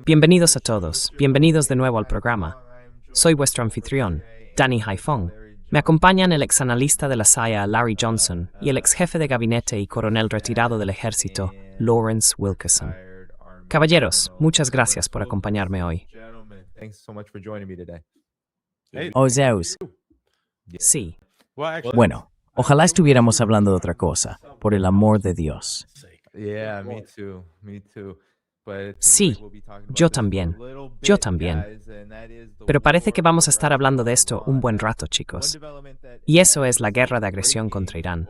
Bienvenidos a todos, bienvenidos de nuevo al programa. Soy vuestro anfitrión, Danny Haifong. Me acompañan el exanalista de la CIA, Larry Johnson, y el ex jefe de gabinete y coronel retirado del ejército, Lawrence Wilkerson. Caballeros, muchas gracias por acompañarme hoy. Oh, Zeus. Sí, Bueno, ojalá estuviéramos hablando de otra cosa, por el amor de Dios. sí, yo también, Pero parece que vamos a estar hablando de esto un buen rato, chicos. Y eso es la guerra de agresión contra Irán.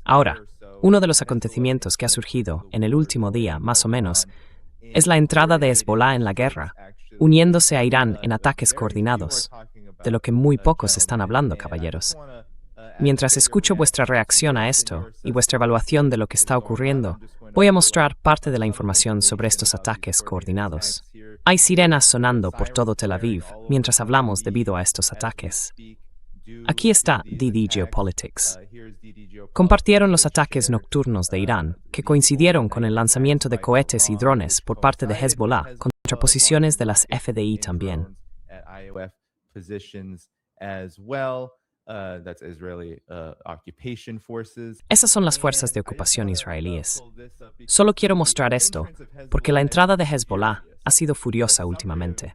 Ahora, uno de los acontecimientos que ha surgido en el último día, más o menos, es la entrada de Hezbollah en la guerra, uniéndose a Irán en ataques coordinados, de lo que muy pocos están hablando, caballeros. Mientras escucho vuestra reacción a esto y vuestra evaluación de lo que está ocurriendo, voy a mostrar parte de la información sobre estos ataques coordinados. Hay sirenas sonando por todo Tel Aviv mientras hablamos debido a estos ataques. Aquí está DD Geopolitics. Compartieron los ataques nocturnos de Irán, que coincidieron con el lanzamiento de cohetes y drones por parte de Hezbollah contra posiciones de las FDI también. Esas son las fuerzas de ocupación israelíes. Solo quiero mostrar esto, porque la entrada de Hezbollah ha sido furiosa últimamente.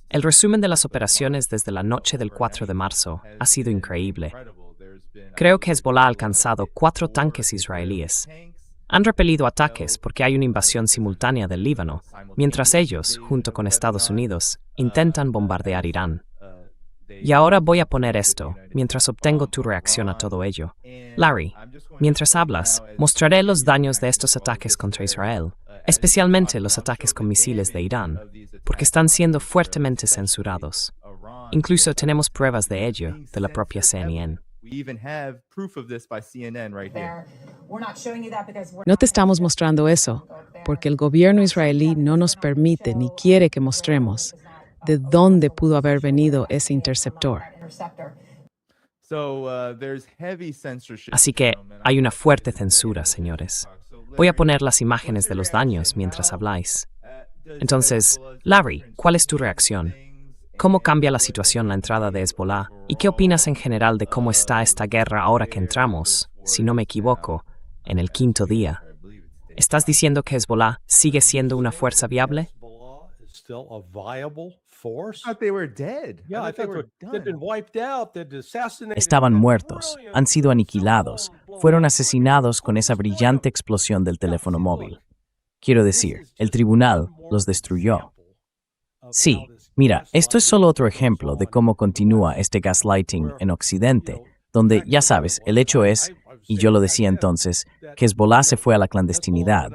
El resumen de las operaciones desde la noche del 4 de marzo ha sido increíble. Creo que Hezbollah ha alcanzado 4 tanques israelíes. Han repelido ataques porque hay una invasión simultánea del Líbano, mientras ellos, junto con Estados Unidos, intentan bombardear Irán. Y ahora voy a poner esto, mientras obtengo tu reacción a todo ello. Larry, mientras hablas, mostraré los daños de estos ataques contra Israel, especialmente los ataques con misiles de Irán, porque están siendo fuertemente censurados. Incluso tenemos pruebas de ello de la propia CNN. No te estamos mostrando eso, porque el gobierno israelí no nos permite ni quiere que mostremos de dónde pudo haber venido ese interceptor. Así que hay una fuerte censura, señores. Voy a poner las imágenes de los daños mientras habláis. Entonces, Larry, ¿cuál es tu reacción? ¿Cómo cambia la situación la entrada de Hezbollah? ¿Y qué opinas en general de cómo está esta guerra ahora que entramos, si no me equivoco, en el 5º día? ¿Estás diciendo que Hezbollah sigue siendo una fuerza viable? Estaban muertos, han sido aniquilados, fueron asesinados con esa brillante explosión del teléfono móvil. Quiero decir, el tribunal los destruyó. Sí, mira, esto es solo otro ejemplo de cómo continúa este gaslighting en Occidente, donde, ya sabes, el hecho es, y yo lo decía entonces, que Hezbollah se fue a la clandestinidad.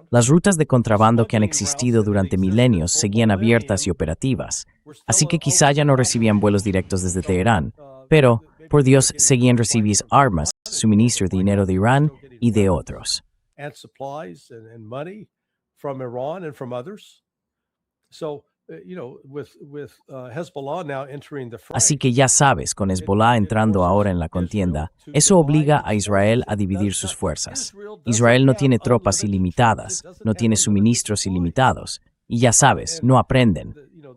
Las rutas de contrabando que han existido durante milenios seguían abiertas y operativas, así que quizá ya no recibían vuelos directos desde Teherán, pero, por Dios, seguían recibiendo armas, suministro de dinero de Irán y de otros. Así que ya sabes, con Hezbollah entrando ahora en la contienda, eso obliga a Israel a dividir sus fuerzas. Israel no tiene tropas ilimitadas, no tiene suministros ilimitados, y ya sabes, no aprenden.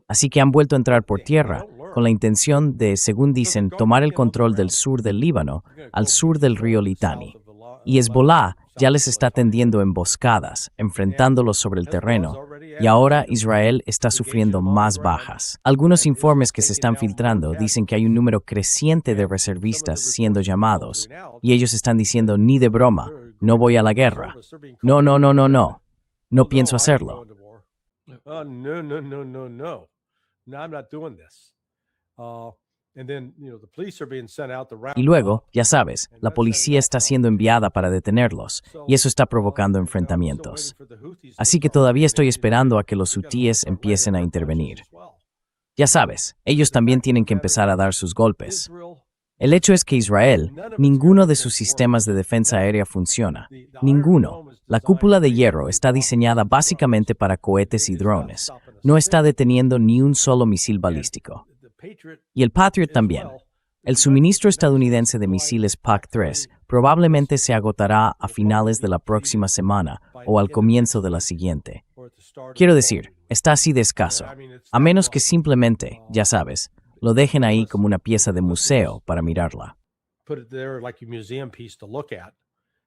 Así que han vuelto a entrar por tierra, con la intención de, según dicen, tomar el control del sur del Líbano, al sur del río Litani. Y Hezbollah ya les está tendiendo emboscadas, enfrentándolos sobre el terreno, y ahora Israel está sufriendo más bajas. Algunos informes que se están filtrando dicen que hay un número creciente de reservistas siendo llamados, y ellos están diciendo, ni de broma, no voy a la guerra. No, no pienso hacerlo. Y luego, ya sabes, la policía está siendo enviada para detenerlos, y eso está provocando enfrentamientos. Así que todavía estoy esperando a que los hutíes empiecen a intervenir. Ya sabes, ellos también tienen que empezar a dar sus golpes. El hecho es que Israel, ninguno de sus sistemas de defensa aérea funciona. Ninguno. La cúpula de hierro está diseñada básicamente para cohetes y drones. No está deteniendo ni un solo misil balístico. Y el Patriot también. El suministro estadounidense de misiles PAC-3 probablemente se agotará a finales de la próxima semana o al comienzo de la siguiente. Quiero decir, está así de escaso, a menos que simplemente, ya sabes, lo dejen ahí como una pieza de museo para mirarla. Put it there like a museum piece to look at.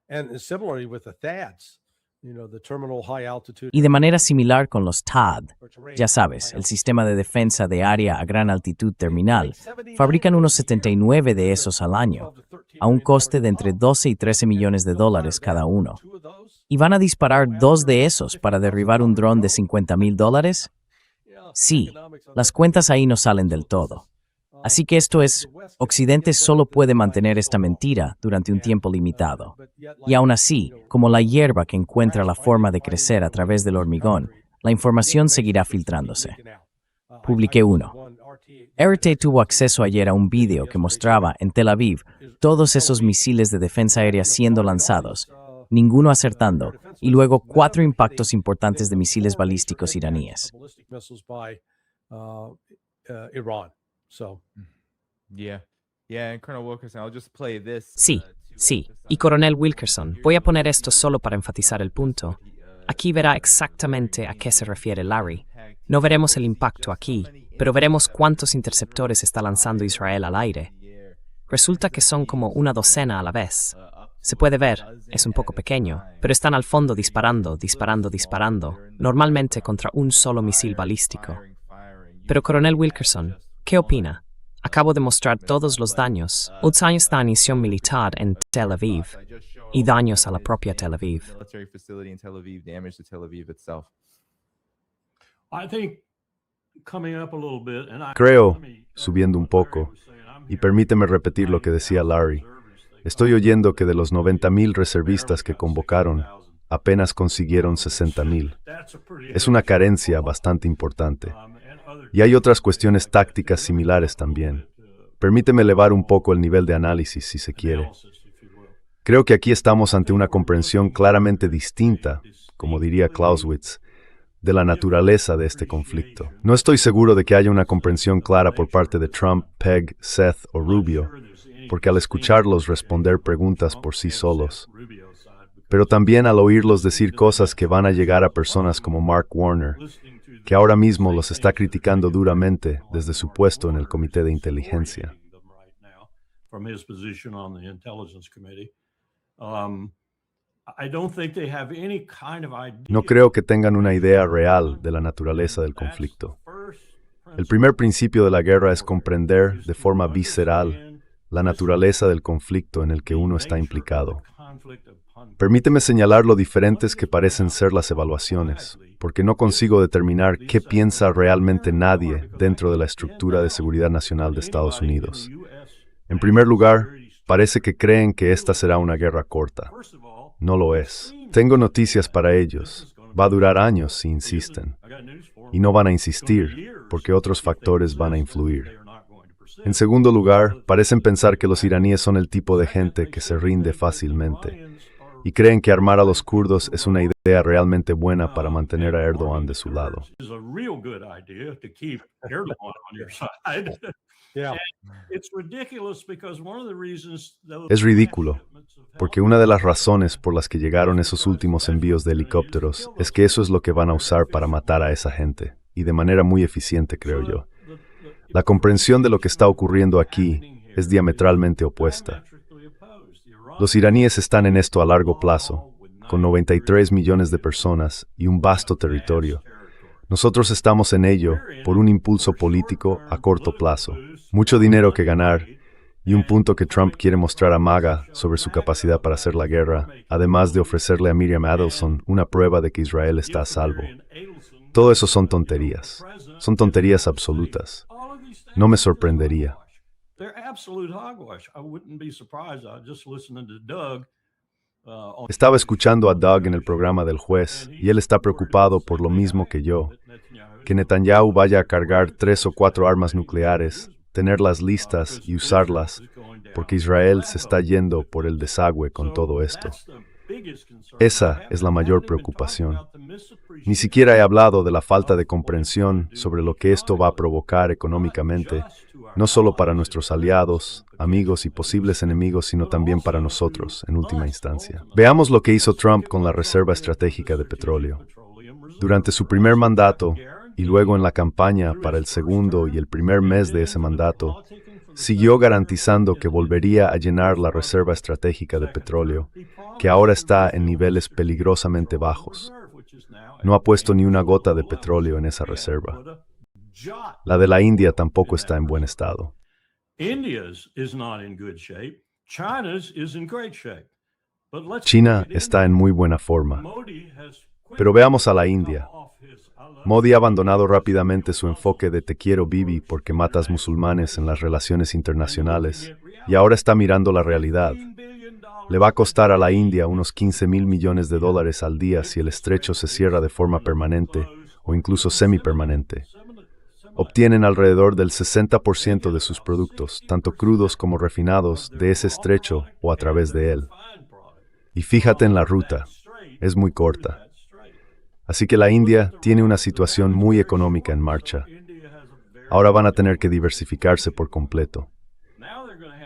And similarly with the THAADs, the Terminal High Altitude. Y de manera similar con los THAAD, ya sabes, el sistema de defensa de área a gran altitud terminal, fabrican unos 79 de esos al año, a un coste de entre 12 y 13 millones de dólares cada uno. ¿Y van a disparar 2 de esos para derribar un dron de $50,000? Sí, las cuentas ahí no salen del todo. Así que esto es, Occidente solo puede mantener esta mentira durante un tiempo limitado. Y aún así, como la hierba que encuentra la forma de crecer a través del hormigón, la información seguirá filtrándose. Publiqué uno. RT tuvo acceso ayer a un vídeo que mostraba en Tel Aviv todos esos misiles de defensa aérea siendo lanzados, ninguno acertando, y luego 4 impactos importantes de misiles balísticos iraníes. Sí, sí. Y Coronel Wilkerson, voy a poner esto solo para enfatizar el punto. Aquí verá exactamente a qué se refiere Larry. No veremos el impacto aquí, pero veremos cuántos interceptores está lanzando Israel al aire. Resulta que son como una docena a la vez. Se puede ver, es un poco pequeño, pero están al fondo disparando, normalmente contra un solo misil balístico. Pero Coronel Wilkerson, ¿qué opina? Acabo de mostrar todos los daños, de misión militar en Tel Aviv y daños a la propia Tel Aviv. Creo, subiendo un poco, y permíteme repetir lo que decía Larry, estoy oyendo que de los 90,000 reservistas que convocaron, apenas consiguieron 60,000. Es una carencia bastante importante. Y hay otras cuestiones tácticas similares también. Permíteme elevar un poco el nivel de análisis, si se quiere. Creo que aquí estamos ante una comprensión claramente distinta, como diría Clausewitz, de la naturaleza de este conflicto. No estoy seguro de que haya una comprensión clara por parte de Trump, Pegg, Seth o Rubio, porque al escucharlos responder preguntas por sí solos, pero también al oírlos decir cosas que van a llegar a personas como Mark Warner, que ahora mismo los está criticando duramente desde su puesto en el Comité de Inteligencia. No creo que tengan una idea real de la naturaleza del conflicto. El primer principio de la guerra es comprender de forma visceral la naturaleza del conflicto en el que uno está implicado. Permíteme señalar lo diferentes que parecen ser las evaluaciones, porque no consigo determinar qué piensa realmente nadie dentro de la estructura de seguridad nacional de Estados Unidos. En primer lugar, parece que creen que esta será una guerra corta. No lo es. Tengo noticias para ellos. Va a durar años si insisten. Y no van a insistir, porque otros factores van a influir. En segundo lugar, parecen pensar que los iraníes son el tipo de gente que se rinde fácilmente. Y creen que armar a los kurdos es una idea realmente buena para mantener a Erdogan de su lado. Es ridículo, porque una de las razones por las que llegaron esos últimos envíos de helicópteros es que eso es lo que van a usar para matar a esa gente, y de manera muy eficiente, creo yo. La comprensión de lo que está ocurriendo aquí es diametralmente opuesta. Los iraníes están en esto a largo plazo, con 93 millones de personas y un vasto territorio. Nosotros estamos en ello por un impulso político a corto plazo, mucho dinero que ganar y un punto que Trump quiere mostrar a MAGA sobre su capacidad para hacer la guerra, además de ofrecerle a Miriam Adelson una prueba de que Israel está a salvo. Todo eso son tonterías absolutas. No me sorprendería. Estaba escuchando a Doug en el programa del juez y él está preocupado por lo mismo que yo, que Netanyahu vaya a cargar 3 o 4 armas nucleares, tenerlas listas y usarlas, porque Israel se está yendo por el desagüe con todo esto. Esa es la mayor preocupación. Ni siquiera he hablado de la falta de comprensión sobre lo que esto va a provocar económicamente, no solo para nuestros aliados, amigos y posibles enemigos, sino también para nosotros, en última instancia. Veamos lo que hizo Trump con la Reserva Estratégica de Petróleo. Durante su primer mandato, y luego en la campaña para el segundo y el primer mes de ese mandato, siguió garantizando que volvería a llenar la reserva estratégica de petróleo, que ahora está en niveles peligrosamente bajos. No ha puesto ni una gota de petróleo en esa reserva. La de la India tampoco está en buen estado. China está en muy buena forma. Pero veamos a la India. Modi ha abandonado rápidamente su enfoque de te quiero Bibi porque matas musulmanes en las relaciones internacionales y ahora está mirando la realidad. Le va a costar a la India unos 15,000 millones de dólares al día si el estrecho se cierra de forma permanente o incluso semipermanente. Obtienen alrededor del 60% de sus productos, tanto crudos como refinados, de ese estrecho o a través de él. Y fíjate en la ruta, es muy corta. Así que la India tiene una situación muy económica en marcha. Ahora van a tener que diversificarse por completo.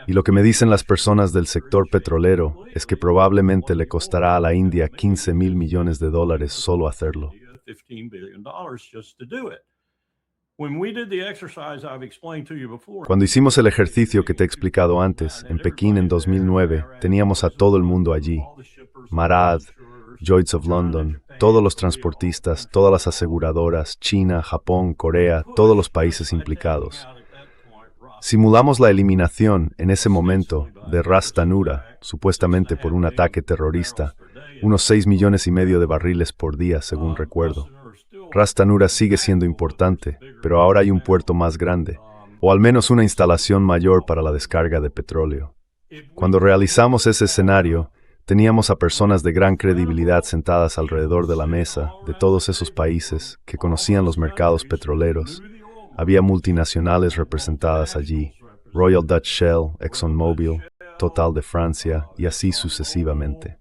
Y lo que me dicen las personas del sector petrolero es que probablemente le costará a la India 15,000 millones de dólares solo hacerlo. Cuando hicimos el ejercicio que te he explicado antes, en Pekín en 2009, teníamos a todo el mundo allí. Marad, Lloyds of London, todos los transportistas, todas las aseguradoras, China, Japón, Corea, todos los países implicados. Simulamos la eliminación en ese momento de Ras Tanura, supuestamente por un ataque terrorista, unos 6,5 millones de barriles por día, según recuerdo. Ras Tanura sigue siendo importante, pero ahora hay un puerto más grande, o al menos una instalación mayor para la descarga de petróleo. Cuando realizamos ese escenario, teníamos a personas de gran credibilidad sentadas alrededor de la mesa de todos esos países que conocían los mercados petroleros. Había multinacionales representadas allí, Royal Dutch Shell, ExxonMobil, Total de Francia y así sucesivamente.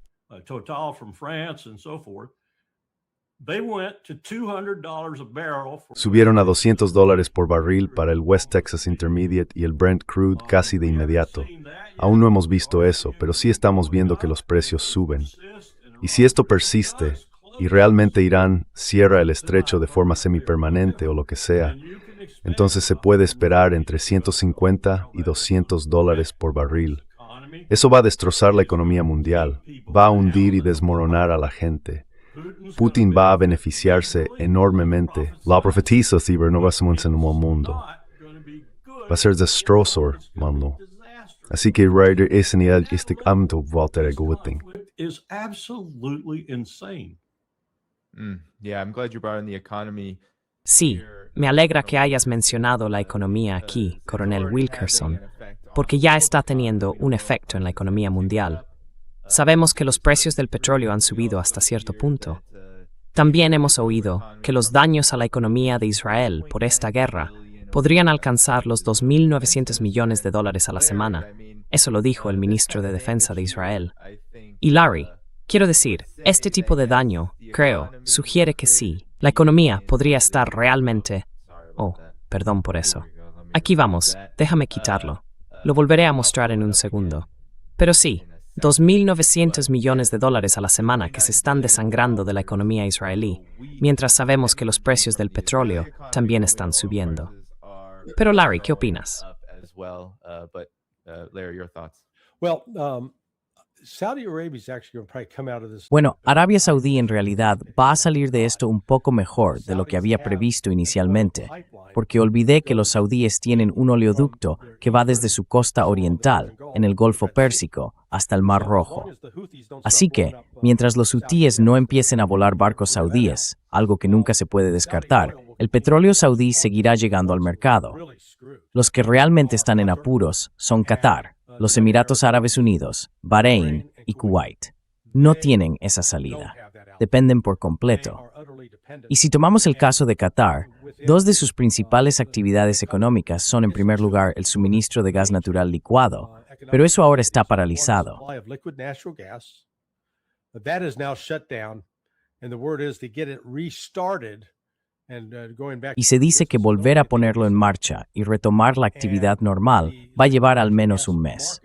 Subieron a $200 por barril para el West Texas Intermediate y el Brent Crude casi de inmediato. Aún no hemos visto eso, pero sí estamos viendo que los precios suben. Y si esto persiste, y realmente Irán cierra el estrecho de forma semipermanente o lo que sea, entonces se puede esperar entre $150 y $200 por barril. Eso va a destrozar la economía mundial, va a hundir y desmoronar a la gente. Putin va a beneficiarse enormemente. La profetiza Ciber no va a ser en el mundo. Va a ser destrozor, mano. Así que Ryder es en el amto Walter Goetting. Is absolutely insane. Yeah, I'm glad you brought in the economy. Sí, me alegra que hayas mencionado la economía aquí, Coronel Wilkerson, porque ya está teniendo un efecto en la economía mundial. Sabemos que los precios del petróleo han subido hasta cierto punto. También hemos oído que los daños a la economía de Israel por esta guerra podrían alcanzar los 2.900 millones de dólares a la semana. Eso lo dijo el ministro de Defensa de Israel. Y Larry, quiero decir, este tipo de daño, creo, sugiere que sí, la economía podría estar realmente... Oh, perdón por eso. Aquí vamos, déjame quitarlo. Lo volveré a mostrar en un segundo. Pero sí, 2.900 millones de dólares a la semana que se están desangrando de la economía israelí, mientras sabemos que los precios del petróleo también están subiendo. Pero Larry, ¿qué opinas? Bueno, Arabia Saudí en realidad va a salir de esto un poco mejor de lo que había previsto inicialmente, porque olvidé que los saudíes tienen un oleoducto que va desde su costa oriental, en el Golfo Pérsico, hasta el Mar Rojo. Así que, mientras los hutíes no empiecen a volar barcos saudíes, algo que nunca se puede descartar, el petróleo saudí seguirá llegando al mercado. Los que realmente están en apuros son Qatar, los Emiratos Árabes Unidos, Bahrein y Kuwait. No tienen esa salida. Dependen por completo. Y si tomamos el caso de Qatar, dos de sus principales actividades económicas son en primer lugar el suministro de gas natural licuado, pero eso ahora está paralizado. Y se dice que volver a ponerlo en marcha y retomar la actividad normal va a llevar al menos un mes.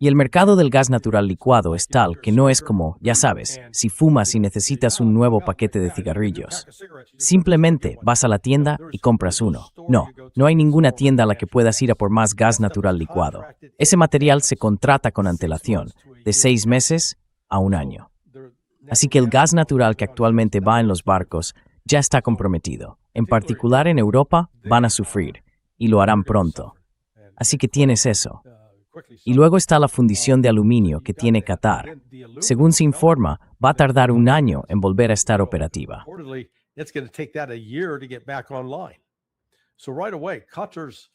Y el mercado del gas natural licuado es tal que no es como, ya sabes, si fumas y necesitas un nuevo paquete de cigarrillos. Simplemente vas a la tienda y compras uno. No hay ninguna tienda a la que puedas ir a por más gas natural licuado. Ese material se contrata con antelación, de 6 meses a 1 año. Así que el gas natural que actualmente va en los barcos ya está comprometido. En particular en Europa van a sufrir, y lo harán pronto. Así que tienes eso. Y luego está la fundición de aluminio que tiene Qatar. Según se informa, va a tardar 1 año en volver a estar operativa. It's going to take that a year to get back online. So right away, Qatar's,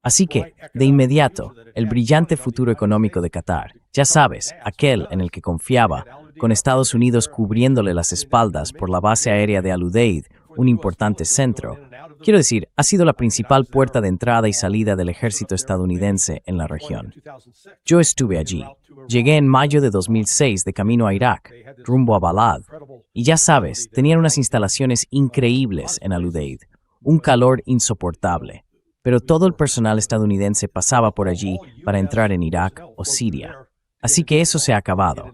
Así que, de inmediato, el brillante futuro económico de Qatar, ya sabes, aquel en el que confiaba, con Estados Unidos cubriéndole las espaldas por la base aérea de Al-Udeid, un importante centro, quiero decir, ha sido la principal puerta de entrada y salida del ejército estadounidense en la región. Yo estuve allí. Llegué en mayo de 2006 de camino a Irak, rumbo a Balad, y ya sabes, tenían unas instalaciones increíbles en Al-Udeid, un calor insoportable, pero todo el personal estadounidense pasaba por allí para entrar en Irak o Siria. Así que eso se ha acabado.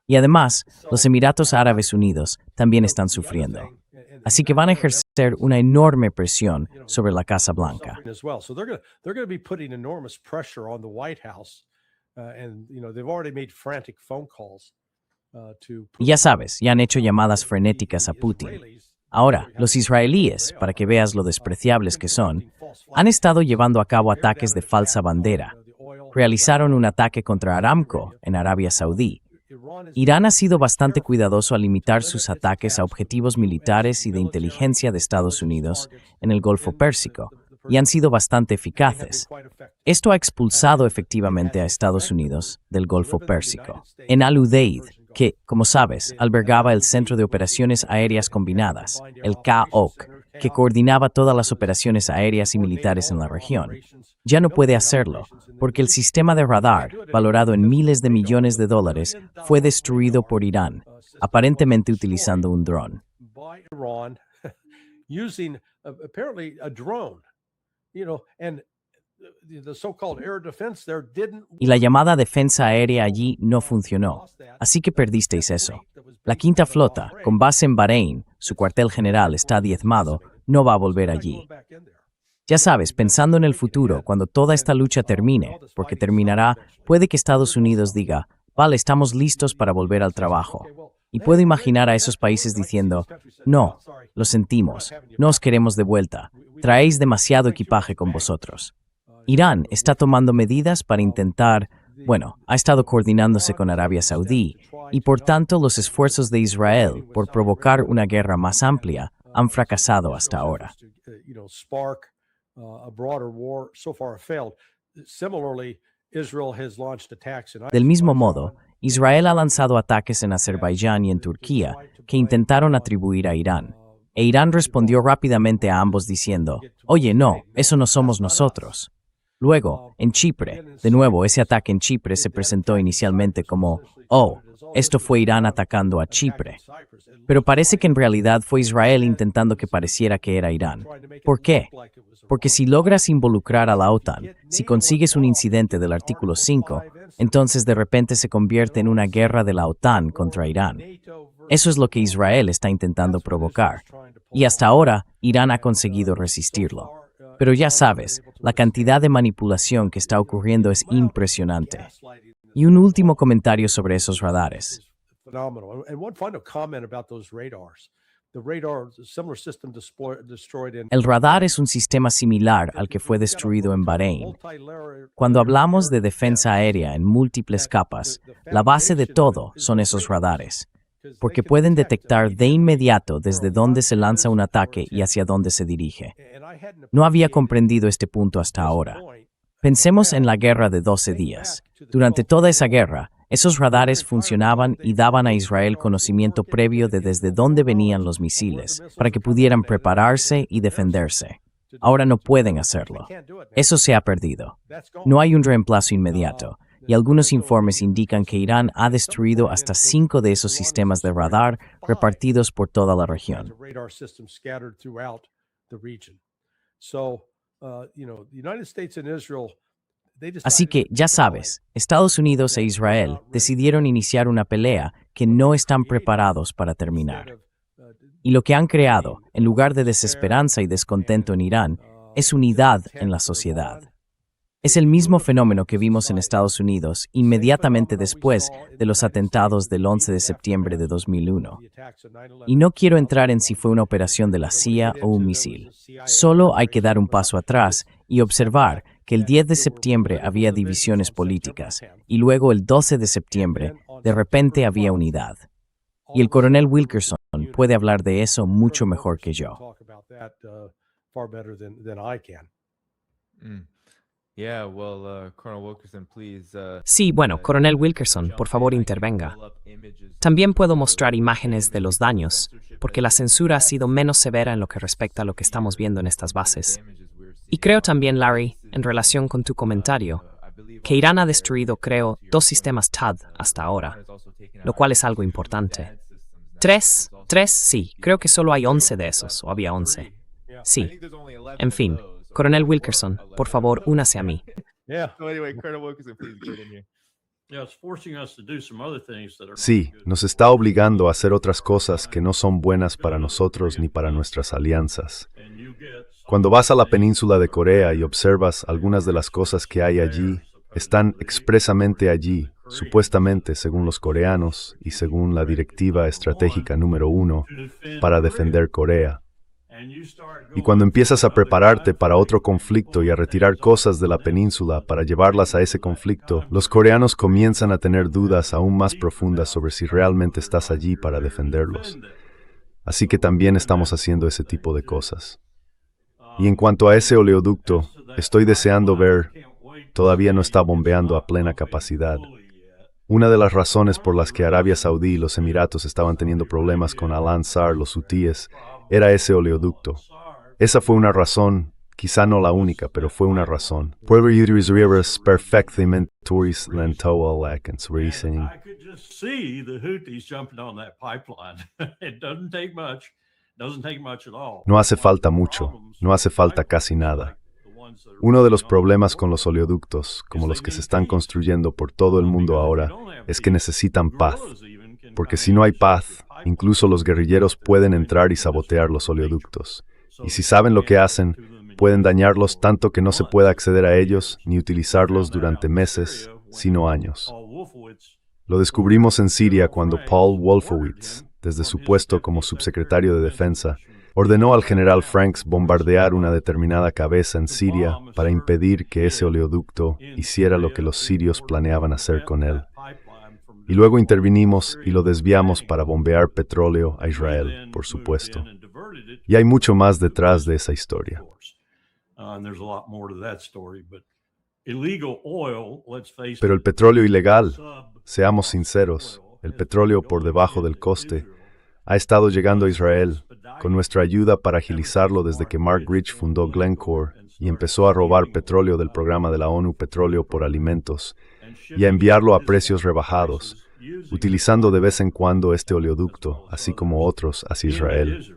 Y además, los Emiratos Árabes Unidos también están sufriendo. Así que van a ejercer una enorme presión sobre la Casa Blanca. Y ya sabes, ya han hecho llamadas frenéticas a Putin. Ahora, los israelíes, para que veas lo despreciables que son, han estado llevando a cabo ataques de falsa bandera. Realizaron un ataque contra Aramco en Arabia Saudí. Irán ha sido bastante cuidadoso al limitar sus ataques a objetivos militares y de inteligencia de Estados Unidos en el Golfo Pérsico, y han sido bastante eficaces. Esto ha expulsado efectivamente a Estados Unidos del Golfo Pérsico. En Al-Udeid, que, como sabes, albergaba el Centro de Operaciones Aéreas Combinadas, el CAOC, que coordinaba todas las operaciones aéreas y militares en la región. Ya no puede hacerlo, porque el sistema de radar, valorado en miles de millones de dólares, fue destruido por Irán, aparentemente utilizando un dron. Y la llamada defensa aérea allí no funcionó, así que perdisteis eso. La quinta flota, con base en Bahrein, su cuartel general está diezmado, no va a volver allí. Ya sabes, pensando en el futuro, cuando toda esta lucha termine, porque terminará, puede que Estados Unidos diga, vale, estamos listos para volver al trabajo. Y puedo imaginar a esos países diciendo, no, lo sentimos, no os queremos de vuelta, traéis demasiado equipaje con vosotros. Irán está tomando medidas para intentar, ha estado coordinándose con Arabia Saudí, y por tanto los esfuerzos de Israel por provocar una guerra más amplia han fracasado hasta ahora. Del mismo modo, Israel ha lanzado ataques en Azerbaiyán y en Turquía que intentaron atribuir a Irán. E Irán respondió rápidamente a ambos diciendo, oye, no, eso no somos nosotros. Luego, en Chipre, de nuevo, ese ataque en Chipre se presentó inicialmente como, esto fue Irán atacando a Chipre. Pero parece que en realidad fue Israel intentando que pareciera que era Irán. ¿Por qué? Porque si logras involucrar a la OTAN, si consigues un incidente del artículo 5, entonces de repente se convierte en una guerra de la OTAN contra Irán. Eso es lo que Israel está intentando provocar. Y hasta ahora, Irán ha conseguido resistirlo. Pero ya sabes, la cantidad de manipulación que está ocurriendo es impresionante. Y un último comentario sobre esos radares. El radar es un sistema similar al que fue destruido en Bahrein. Cuando hablamos de defensa aérea en múltiples capas, la base de todo son esos radares, porque pueden detectar de inmediato desde dónde se lanza un ataque y hacia dónde se dirige. No había comprendido este punto hasta ahora. Pensemos en la guerra de 12 días. Durante toda esa guerra, esos radares funcionaban y daban a Israel conocimiento previo de desde dónde venían los misiles, para que pudieran prepararse y defenderse. Ahora no pueden hacerlo. Eso se ha perdido. No hay un reemplazo inmediato, y algunos informes indican que Irán ha destruido hasta 5 de esos sistemas de radar repartidos por toda la región. Así que, ya sabes, Estados Unidos e Israel decidieron iniciar una pelea que no están preparados para terminar. Y lo que han creado, en lugar de desesperanza y descontento en Irán, es unidad en la sociedad. Es el mismo fenómeno que vimos en Estados Unidos inmediatamente después de los atentados del 11 de septiembre de 2001. Y no quiero entrar en si fue una operación de la CIA o un misil. Solo hay que dar un paso atrás y observar que el 10 de septiembre había divisiones políticas y luego el 12 de septiembre de repente había unidad. Y el coronel Wilkerson puede hablar de eso mucho mejor que yo. Sí, bueno, coronel Wilkerson, por favor intervenga. También puedo mostrar imágenes de los daños, porque la censura ha sido menos severa en lo que respecta a lo que estamos viendo en estas bases. Y creo también, Larry, en relación con tu comentario, que Irán ha destruido, creo, 2 sistemas THAAD hasta ahora, lo cual es algo importante. 3, sí, creo que solo hay 11 de esos, o había 11. Sí. En fin, coronel Wilkerson, por favor, únase a mí. Sí, nos está obligando a hacer otras cosas que no son buenas para nosotros ni para nuestras alianzas. Cuando vas a la península de Corea y observas algunas de las cosas que hay allí, están expresamente allí, supuestamente según los coreanos y según la Directiva Estratégica número 1, para defender Corea. Y cuando empiezas a prepararte para otro conflicto y a retirar cosas de la península para llevarlas a ese conflicto, los coreanos comienzan a tener dudas aún más profundas sobre si realmente estás allí para defenderlos. Así que también estamos haciendo ese tipo de cosas. Y en cuanto a ese oleoducto, estoy deseando ver, todavía no está bombeando a plena capacidad. Una de las razones por las que Arabia Saudí y los Emiratos estaban teniendo problemas con Al-Ansar, los hutíes, era ese oleoducto. Esa fue una razón, quizá no la única, pero fue una razón. No hace falta mucho, no hace falta casi nada. Uno de los problemas con los oleoductos, como los que se están construyendo por todo el mundo ahora, es que necesitan paz. Porque si no hay paz, incluso los guerrilleros pueden entrar y sabotear los oleoductos. Y si saben lo que hacen, pueden dañarlos tanto que no se pueda acceder a ellos ni utilizarlos durante meses, sino años. Lo descubrimos en Siria cuando Paul Wolfowitz, desde su puesto como subsecretario de Defensa, ordenó al general Franks bombardear una determinada cabeza en Siria para impedir que ese oleoducto hiciera lo que los sirios planeaban hacer con él. Y luego intervinimos y lo desviamos para bombear petróleo a Israel, por supuesto. Y hay mucho más detrás de esa historia. Pero el petróleo ilegal, seamos sinceros, el petróleo por debajo del coste, ha estado llegando a Israel con nuestra ayuda para agilizarlo desde que Mark Rich fundó Glencore y empezó a robar petróleo del programa de la ONU Petróleo por Alimentos y a enviarlo a precios rebajados, utilizando de vez en cuando este oleoducto, así como otros, hacia Israel.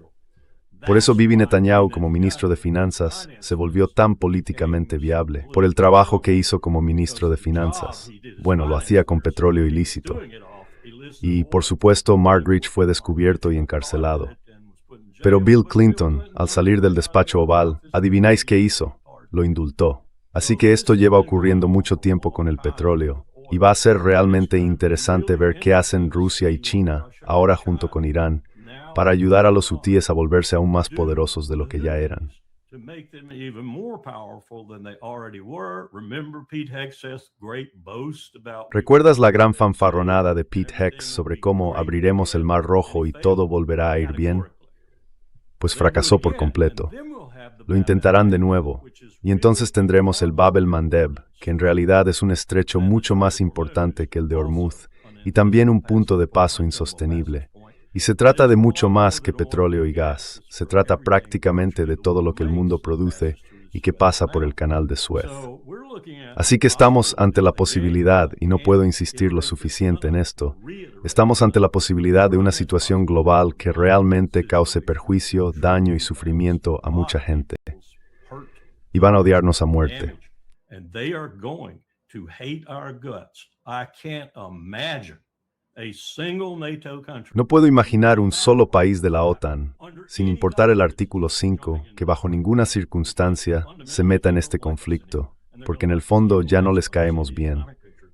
Por eso Bibi Netanyahu, como ministro de Finanzas, se volvió tan políticamente viable, por el trabajo que hizo como ministro de Finanzas. Bueno, lo hacía con petróleo ilícito. Y, por supuesto, Mark Rich fue descubierto y encarcelado. Pero Bill Clinton, al salir del despacho oval, ¿adivináis qué hizo? Lo indultó. Así que esto lleva ocurriendo mucho tiempo con el petróleo, y va a ser realmente interesante ver qué hacen Rusia y China, ahora junto con Irán, para ayudar a los hutíes a volverse aún más poderosos de lo que ya eran. ¿Recuerdas la gran fanfarronada de Pete Hex sobre cómo abriremos el Mar Rojo y todo volverá a ir bien? Pues fracasó por completo. Lo intentarán de nuevo, y entonces tendremos el Bab el-Mandeb, que en realidad es un estrecho mucho más importante que el de Hormuz, y también un punto de paso insostenible. Y se trata de mucho más que petróleo y gas. Se trata prácticamente de todo lo que el mundo produce y que pasa por el canal de Suez. Así que estamos ante la posibilidad, y no puedo insistir lo suficiente en esto, estamos ante la posibilidad de una situación global que realmente cause perjuicio, daño y sufrimiento a mucha gente. Y van a odiarnos a muerte. and they are going to hate our guts. I can't imagine a single NATO country. No puedo imaginar un solo país de la OTAN, sin importar el artículo 5, que bajo ninguna circunstancia se meta en este conflicto, porque en el fondo ya no les caemos bien.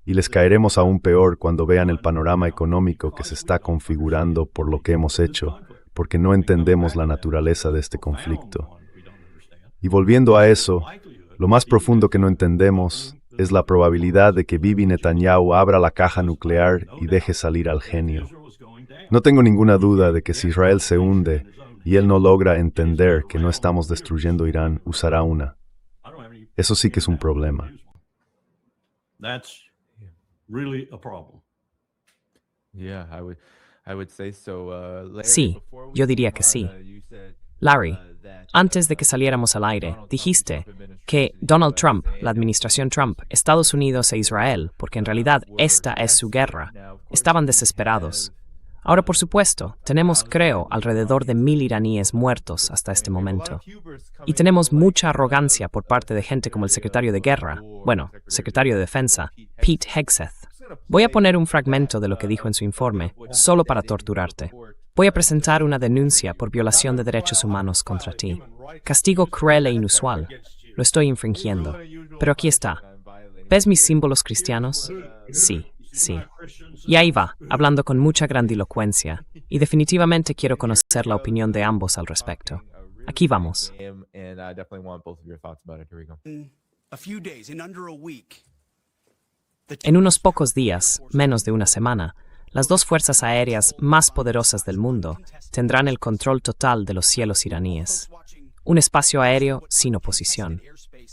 Y les caeremos aún peor cuando vean el panorama económico que se está configurando por lo que hemos hecho, porque no entendemos la naturaleza de este conflicto. Y volviendo a eso, lo más profundo que no entendemos es la probabilidad de que Bibi Netanyahu abra la caja nuclear y deje salir al genio. No tengo ninguna duda de que si Israel se hunde y él no logra entender que no estamos destruyendo Irán, usará una. Eso sí que es un problema. That's really a problem. Yeah, I would say so. Larry, Sí, before we yo diría move que on, sí. You said, Larry, that, antes de que saliéramos al aire, dijiste que Donald Trump, la administración Trump, Estados Unidos e Israel, porque en realidad esta es su guerra, estaban desesperados. Ahora, por supuesto, tenemos, creo, alrededor de 1,000 iraníes muertos hasta este momento. Y tenemos mucha arrogancia por parte de gente como el secretario de Guerra, secretario de Defensa, Pete Hegseth. Voy a poner un fragmento de lo que dijo en su informe, solo para torturarte. Voy a presentar una denuncia por violación de derechos humanos contra ti. Castigo cruel e inusual. Lo estoy infringiendo. Pero aquí está. ¿Ves mis símbolos cristianos? Sí. Sí. Y ahí va, hablando con mucha grandilocuencia, y definitivamente quiero conocer la opinión de ambos al respecto. Aquí vamos. and I definitely want both of your thoughts about it. Here we go. A few days, in under a week. En unos pocos días, menos de una semana, las dos fuerzas aéreas más poderosas del mundo tendrán el control total de los cielos iraníes. Un espacio aéreo sin oposición.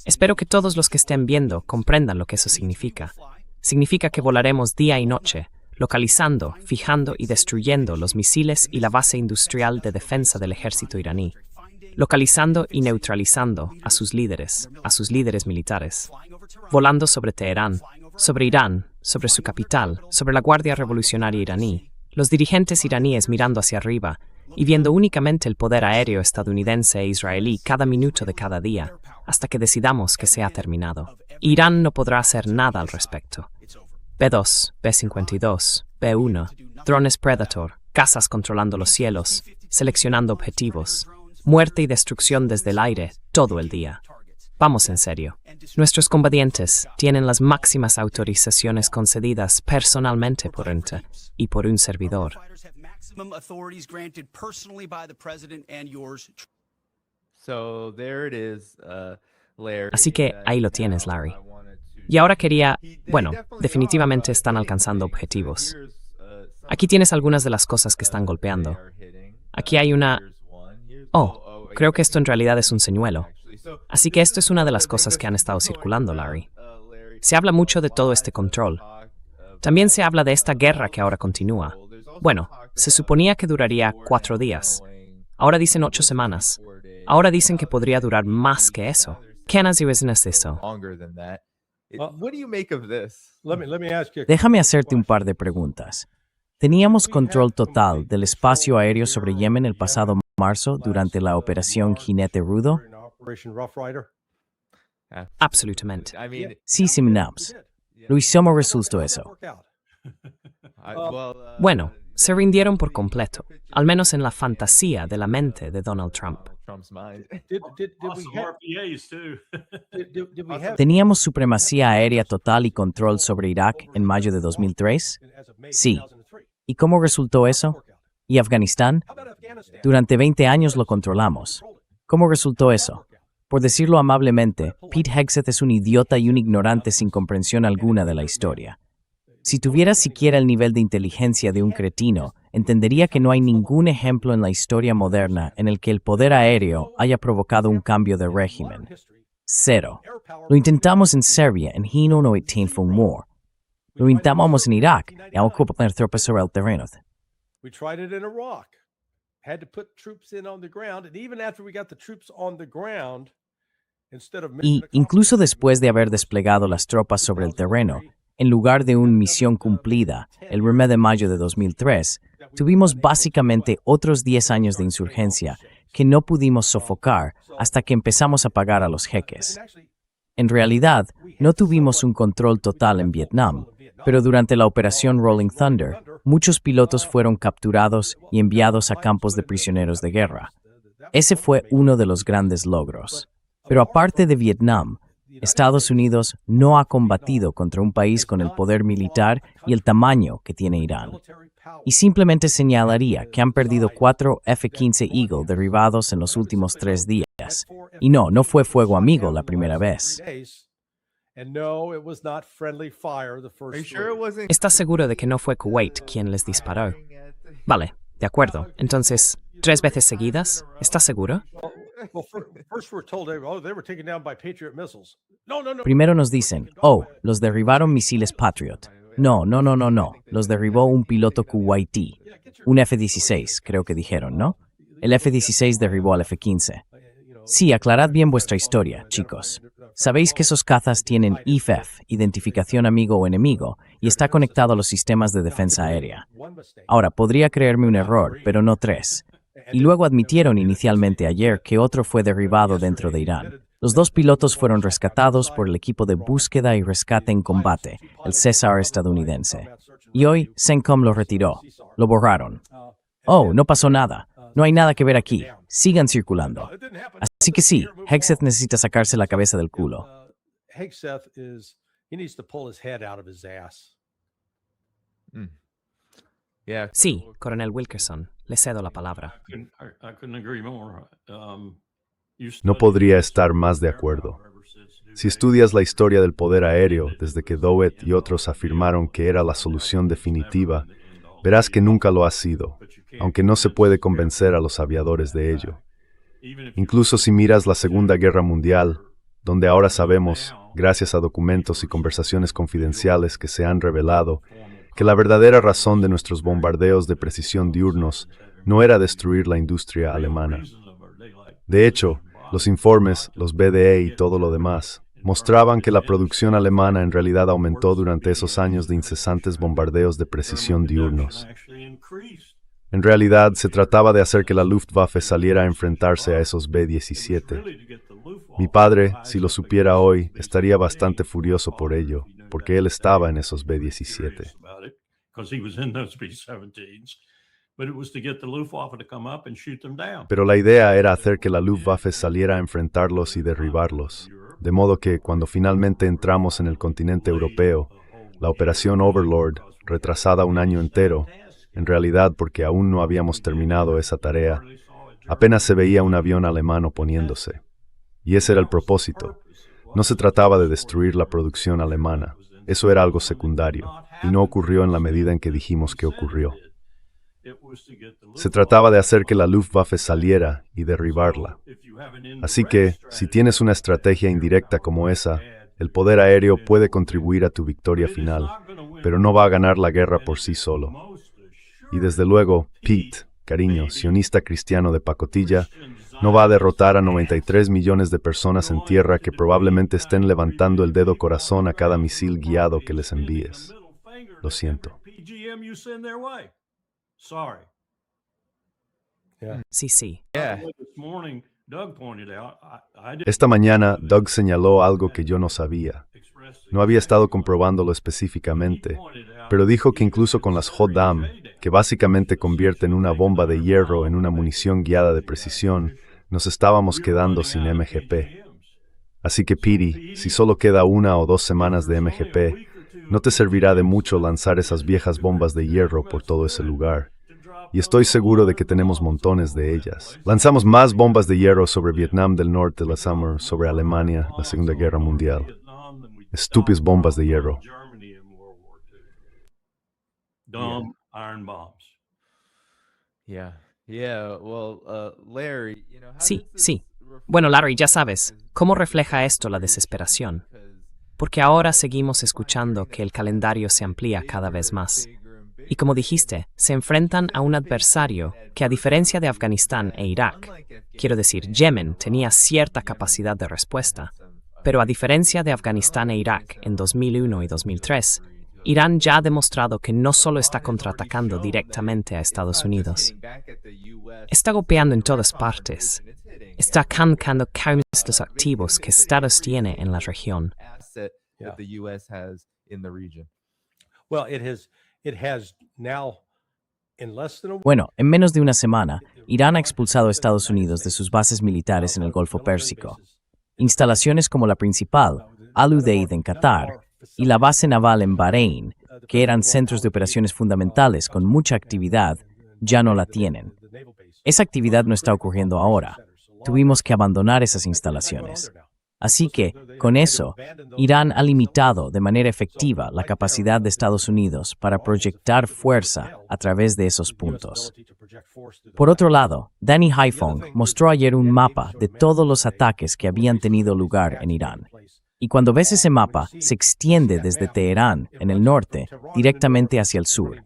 Espero que todos los que estén viendo comprendan lo que eso significa. Significa que volaremos día y noche, localizando, fijando y destruyendo los misiles y la base industrial de defensa del ejército iraní, localizando y neutralizando a sus líderes militares, volando sobre Teherán, sobre Irán, sobre su capital, sobre la Guardia Revolucionaria iraní, los dirigentes iraníes mirando hacia arriba y viendo únicamente el poder aéreo estadounidense e israelí cada minuto de cada día, hasta que decidamos que se ha terminado. Irán no podrá hacer nada al respecto. B-2, B-52, B-1, drones Predator, cazas controlando los cielos, seleccionando objetivos, muerte y destrucción desde el aire todo el día. Vamos en serio. Nuestros combatientes tienen las máximas autorizaciones concedidas personalmente por UNTA y por un servidor. So there it is, Larry. Así que ahí lo tienes, Larry. Y ahora definitivamente están alcanzando objetivos. Aquí tienes algunas de las cosas que están golpeando. Aquí hay una... creo que esto en realidad es un señuelo. Así que esto es una de las cosas que han estado circulando, Larry. Se habla mucho de todo este control. También se habla de esta guerra que ahora continúa. Se suponía que duraría 4 días. Ahora dicen 8 semanas. Ahora dicen que podría durar más que eso. ¿Qué análisis es eso? Longer than that. Well, What do you make of this? Let me ask you. Déjame hacerte un par de preguntas. Teníamos control total del espacio aéreo sobre Yemen el pasado marzo durante la operación Jinete Rudo. Operation Rough Rider. Absolutamente. I mean, Sí, Simnaps. Luis, ¿cómo resultó eso? Work out. Se rindieron por completo, al menos en la fantasía de la mente de Donald Trump. Trump's mind. Did we Awesome have? RPAs too. Did we have? ¿Teníamos supremacía aérea total y control sobre Irak en mayo de 2003? As of May Sí. 2003? ¿Y cómo resultó eso? ¿Y Afganistán? How about Afghanistan? Durante 20 años lo controlamos. ¿Cómo resultó eso? Por decirlo amablemente, Pete Hegseth es un idiota y un ignorante sin comprensión alguna de la historia. Si tuviera siquiera el nivel de inteligencia de un cretino, entendería que no hay ningún ejemplo en la historia moderna en el que el poder aéreo haya provocado un cambio de régimen. Cero. Lo intentamos en Serbia en 1918 fue un war. Lo intentamos en Irak y aún poner tropas sobre el terreno. We tried it in Iraq. Had to put troops in on the ground, and even after we got the troops on the ground, instead of Y incluso después de haber desplegado las tropas sobre el terreno, en lugar de una misión cumplida, el 1 de mayo de 2003, tuvimos básicamente otros 10 años de insurgencia que no pudimos sofocar hasta que empezamos a pagar a los jeques. En realidad, no tuvimos un control total en Vietnam, pero durante la operación Rolling Thunder, muchos pilotos fueron capturados y enviados a campos de prisioneros de guerra. Ese fue uno de los grandes logros. Pero aparte de Vietnam, Estados Unidos no ha combatido contra un país con el poder militar y el tamaño que tiene Irán. Y simplemente señalaría que han perdido 4 F-15 Eagle derribados en los últimos 3 días. Y no fue fuego amigo la primera vez. ¿Estás seguro de que no fue Kuwait quien les disparó? Vale, de acuerdo. Entonces, ¿3 veces seguidas? ¿Estás seguro? Primero nos dicen, los derribaron misiles Patriot. No. Los derribó un piloto kuwaití. Un F-16, creo que dijeron, ¿no? El F-16 derribó al F-15. Sí, aclarad bien vuestra historia, chicos. Sabéis que esos cazas tienen IFF, identificación amigo o enemigo, y está conectado a los sistemas de defensa aérea. Ahora, podría creerme un error, pero no 3. Y luego admitieron inicialmente ayer que otro fue derribado dentro de Irán. Los 2 pilotos fueron rescatados por el equipo de búsqueda y rescate en combate, el César estadounidense. Y hoy, CENTCOM lo retiró. Lo borraron. No pasó nada. No hay nada que ver aquí. Sigan circulando. Así que sí, Hegseth necesita sacarse la cabeza del culo. Sí, coronel Wilkerson, le cedo la palabra. I couldn't agree more. No podría estar más de acuerdo. Si estudias la historia del poder aéreo desde que Douhet y otros afirmaron que era la solución definitiva, verás que nunca lo ha sido, aunque no se puede convencer a los aviadores de ello. Incluso si miras la Segunda Guerra Mundial, donde ahora sabemos, gracias a documentos y conversaciones confidenciales que se han revelado, que la verdadera razón de nuestros bombardeos de precisión diurnos no era destruir la industria alemana. De hecho, los informes, los BDE y todo lo demás, mostraban que la producción alemana en realidad aumentó durante esos años de incesantes bombardeos de precisión diurnos. En realidad, se trataba de hacer que la Luftwaffe saliera a enfrentarse a esos B-17. Mi padre, si lo supiera hoy, estaría bastante furioso por ello, porque él estaba en esos B-17. Pero la idea era hacer que la Luftwaffe saliera a enfrentarlos y derribarlos, de modo que, cuando finalmente entramos en el continente europeo, la operación Overlord, retrasada un año entero, en realidad porque aún no habíamos terminado esa tarea, apenas se veía un avión alemán oponiéndose. Y ese era el propósito. No se trataba de destruir la producción alemana. Eso era algo secundario, y no ocurrió en la medida en que dijimos que ocurrió. Se trataba de hacer que la Luftwaffe saliera y derribarla. Así que, si tienes una estrategia indirecta como esa, el poder aéreo puede contribuir a tu victoria final, pero no va a ganar la guerra por sí solo. Y desde luego, Pete, cariño, sionista cristiano de pacotilla, no va a derrotar a 93 millones de personas en tierra que probablemente estén levantando el dedo corazón a cada misil guiado que les envíes. Lo siento. Sí. Esta mañana, Doug señaló algo que yo no sabía. No había estado comprobándolo específicamente, pero dijo que incluso con las HODAM, que básicamente convierten una bomba de hierro en una munición guiada de precisión, nos estábamos quedando sin MGP. Así que, Petey, si solo queda 1 o 2 semanas de MGP, no te servirá de mucho lanzar esas viejas bombas de hierro por todo ese lugar. Y estoy seguro de que tenemos montones de ellas. Lanzamos más bombas de hierro sobre Vietnam del Norte, la Summer, sobre Alemania, la Segunda Guerra Mundial. Estúpidas bombas de hierro. Dumb iron bombs. Larry, Sí. Bueno, Larry, ya sabes, ¿cómo refleja esto la desesperación? Porque ahora seguimos escuchando que el calendario se amplía cada vez más. Y como dijiste, se enfrentan a un adversario que, a diferencia de Afganistán e Irak, quiero decir, Yemen tenía cierta capacidad de respuesta, pero a diferencia de Afganistán e Irak en 2001 y 2003, Irán ya ha demostrado que no solo está contraatacando directamente a Estados Unidos. Está golpeando en todas partes. está arrancando carnes los activos que Estados tiene en la región. asset Yeah. that the U.S. has in the region. Well, it has now in less than a week. Bueno, en menos de una semana, Irán ha expulsado a Estados Unidos de sus bases militares en el Golfo Pérsico. Instalaciones como la principal, Al Udeid en Qatar, y la base naval en Bahrein, que eran centros de operaciones fundamentales con mucha actividad, ya no la tienen. Esa actividad no está ocurriendo ahora. Tuvimos que abandonar esas instalaciones. Así que, con eso, Irán ha limitado de manera efectiva la capacidad de Estados Unidos para proyectar fuerza a través de esos puntos. Por otro lado, Danny Haiphong mostró ayer un mapa de todos los ataques que habían tenido lugar en Irán. Y cuando ves ese mapa, se extiende desde Teherán, en el norte, directamente hacia el sur.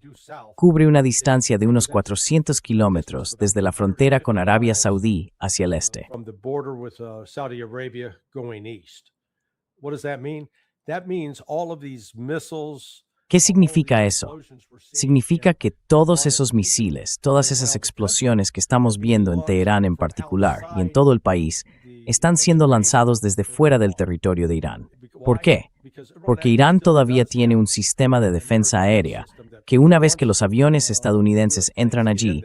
Cubre una distancia de unos 400 kilómetros desde la frontera con Arabia Saudí hacia el este. From the border with Saudi Arabia going east. What does that mean? That means all of these missiles. ¿Qué significa eso? Significa que todos esos misiles, todas esas explosiones que estamos viendo en Teherán en particular y en todo el país, están siendo lanzados desde fuera del territorio de Irán. ¿Por qué? Porque Irán todavía tiene un sistema de defensa aérea que una vez que los aviones estadounidenses entran allí,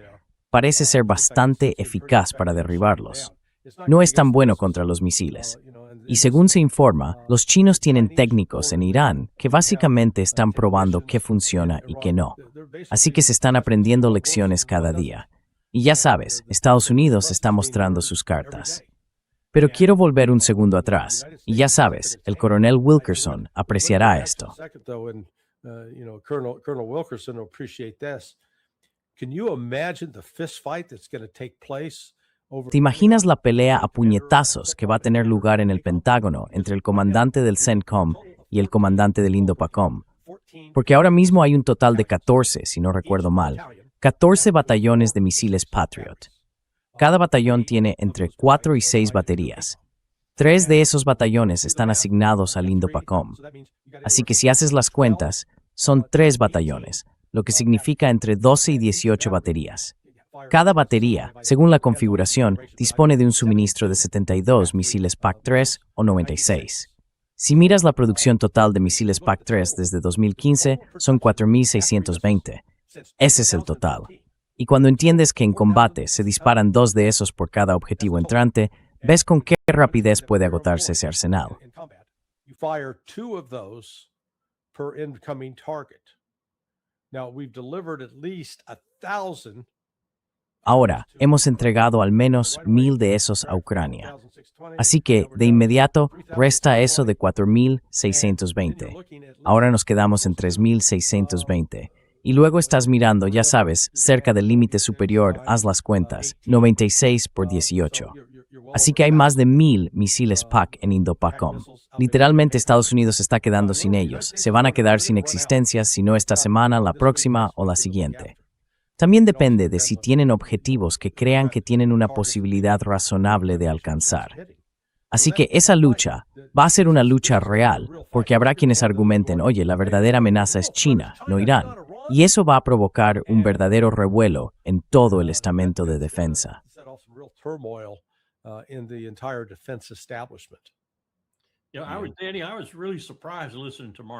parece ser bastante eficaz para derribarlos. No es tan bueno contra los misiles. Y según se informa, los chinos tienen técnicos en Irán que básicamente están probando qué funciona y qué no. Así que se están aprendiendo lecciones cada día. Y ya sabes, Estados Unidos está mostrando sus cartas. Pero quiero volver un segundo atrás. Y ya sabes, el coronel Wilkerson apreciará esto. Colonel Wilkerson will appreciate this. Can you imagine the fist fight that's going to take place? ¿Te imaginas la pelea a puñetazos que va a tener lugar en el Pentágono entre el comandante del CENTCOM y el comandante del INDOPACOM? Porque ahora mismo hay un total de 14, si no recuerdo mal, 14 batallones de misiles Patriot. Cada batallón tiene entre 4 y 6 baterías. 3 de esos batallones están asignados al INDOPACOM. Así que si haces las cuentas, son 3 batallones, lo que significa entre 12 y 18 baterías. Cada batería, según la configuración, dispone de un suministro de 72 misiles PAC-3 o 96. Si miras la producción total de misiles PAC-3 desde 2015, son 4.620. Ese es el total. Y cuando entiendes que en combate se disparan 2 de esos por cada objetivo entrante, ves con qué rapidez puede agotarse ese arsenal. You fire 2 of those per incoming target. Now, we've delivered at least 1,000. Ahora, hemos entregado al menos 1,000 de esos a Ucrania. Así que, de inmediato, resta eso de 4.620. Ahora nos quedamos en 3.620. Y luego estás mirando, ya sabes, cerca del límite superior, haz las cuentas, 96 por 18. Así que hay más de 1,000 misiles PAC en INDOPACOM. Literalmente Estados Unidos está quedando sin ellos. Se van a quedar sin existencias, si no esta semana, la próxima o la siguiente. También depende de si tienen objetivos que crean que tienen una posibilidad razonable de alcanzar. Así que esa lucha va a ser una lucha real, porque habrá quienes argumenten, oye, la verdadera amenaza es China, no Irán. Y eso va a provocar un verdadero revuelo en todo el estamento de defensa.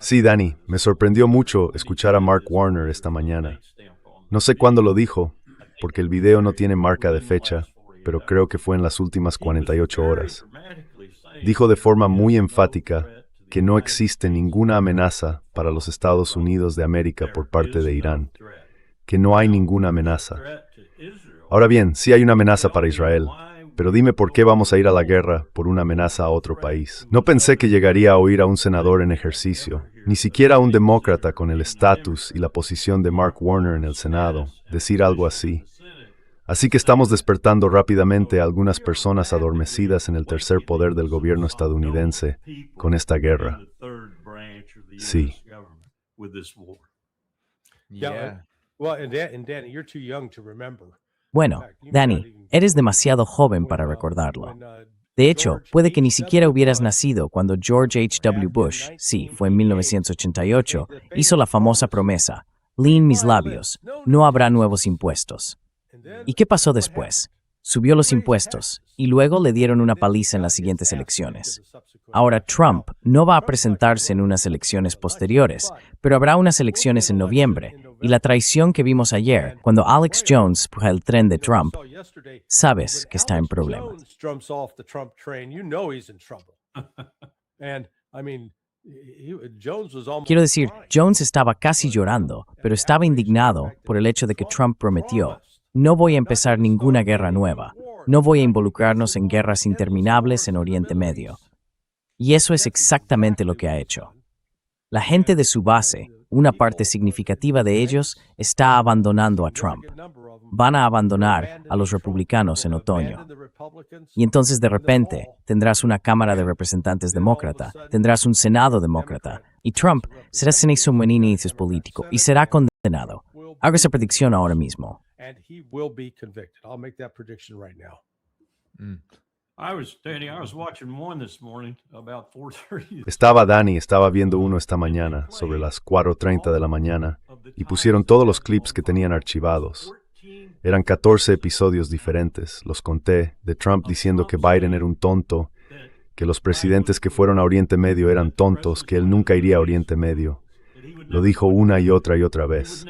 Sí, Danny, me sorprendió mucho escuchar a Mark Warner esta mañana. No sé cuándo lo dijo, porque el video no tiene marca de fecha, pero creo que fue en las últimas 48 horas. Dijo de forma muy enfática que no existe ninguna amenaza para los Estados Unidos de América por parte de Irán, que no hay ninguna amenaza. Ahora bien, sí hay una amenaza para Israel, pero dime por qué vamos a ir a la guerra por una amenaza a otro país. No pensé que llegaría a oír a un senador en ejercicio, ni siquiera a un demócrata con el estatus y la posición de Mark Warner en el Senado, decir algo así. Así que estamos despertando rápidamente a algunas personas adormecidas en el tercer poder del gobierno estadounidense con esta guerra. Sí. Bueno, Danny, eres demasiado joven para recordarlo. De hecho, puede que ni siquiera hubieras nacido cuando George H.W. Bush, sí, fue en 1988, hizo la famosa promesa, «Leen mis labios, no habrá nuevos impuestos». ¿Y qué pasó después? subió los impuestos y luego le dieron una paliza en las siguientes elecciones. Ahora Trump no va a presentarse en unas elecciones posteriores, pero habrá unas elecciones en noviembre, y la traición que vimos ayer, cuando Alex Jones puja el tren de Trump, sabes que está en problemas. Quiero decir, Jones estaba casi llorando, pero estaba indignado por el hecho de que Trump prometió: no voy a empezar ninguna guerra nueva, no voy a involucrarnos en guerras interminables en Oriente Medio. Y eso es exactamente lo que ha hecho. La gente de su base, una parte significativa de ellos, está abandonando a Trump. Van a abandonar a los republicanos en otoño. Y entonces de repente tendrás una Cámara de Representantes demócrata, tendrás un Senado demócrata, y Trump será senador en inicios político y será condenado. Hago esa predicción ahora mismo. Estaba viendo uno esta mañana, sobre las 4:30 de la mañana, y pusieron todos los clips que tenían archivados. Eran 14 episodios diferentes, los conté, de Trump diciendo que Biden era un tonto, que los presidentes que fueron a Oriente Medio eran tontos, que él nunca iría a Oriente Medio. Lo dijo una y otra vez.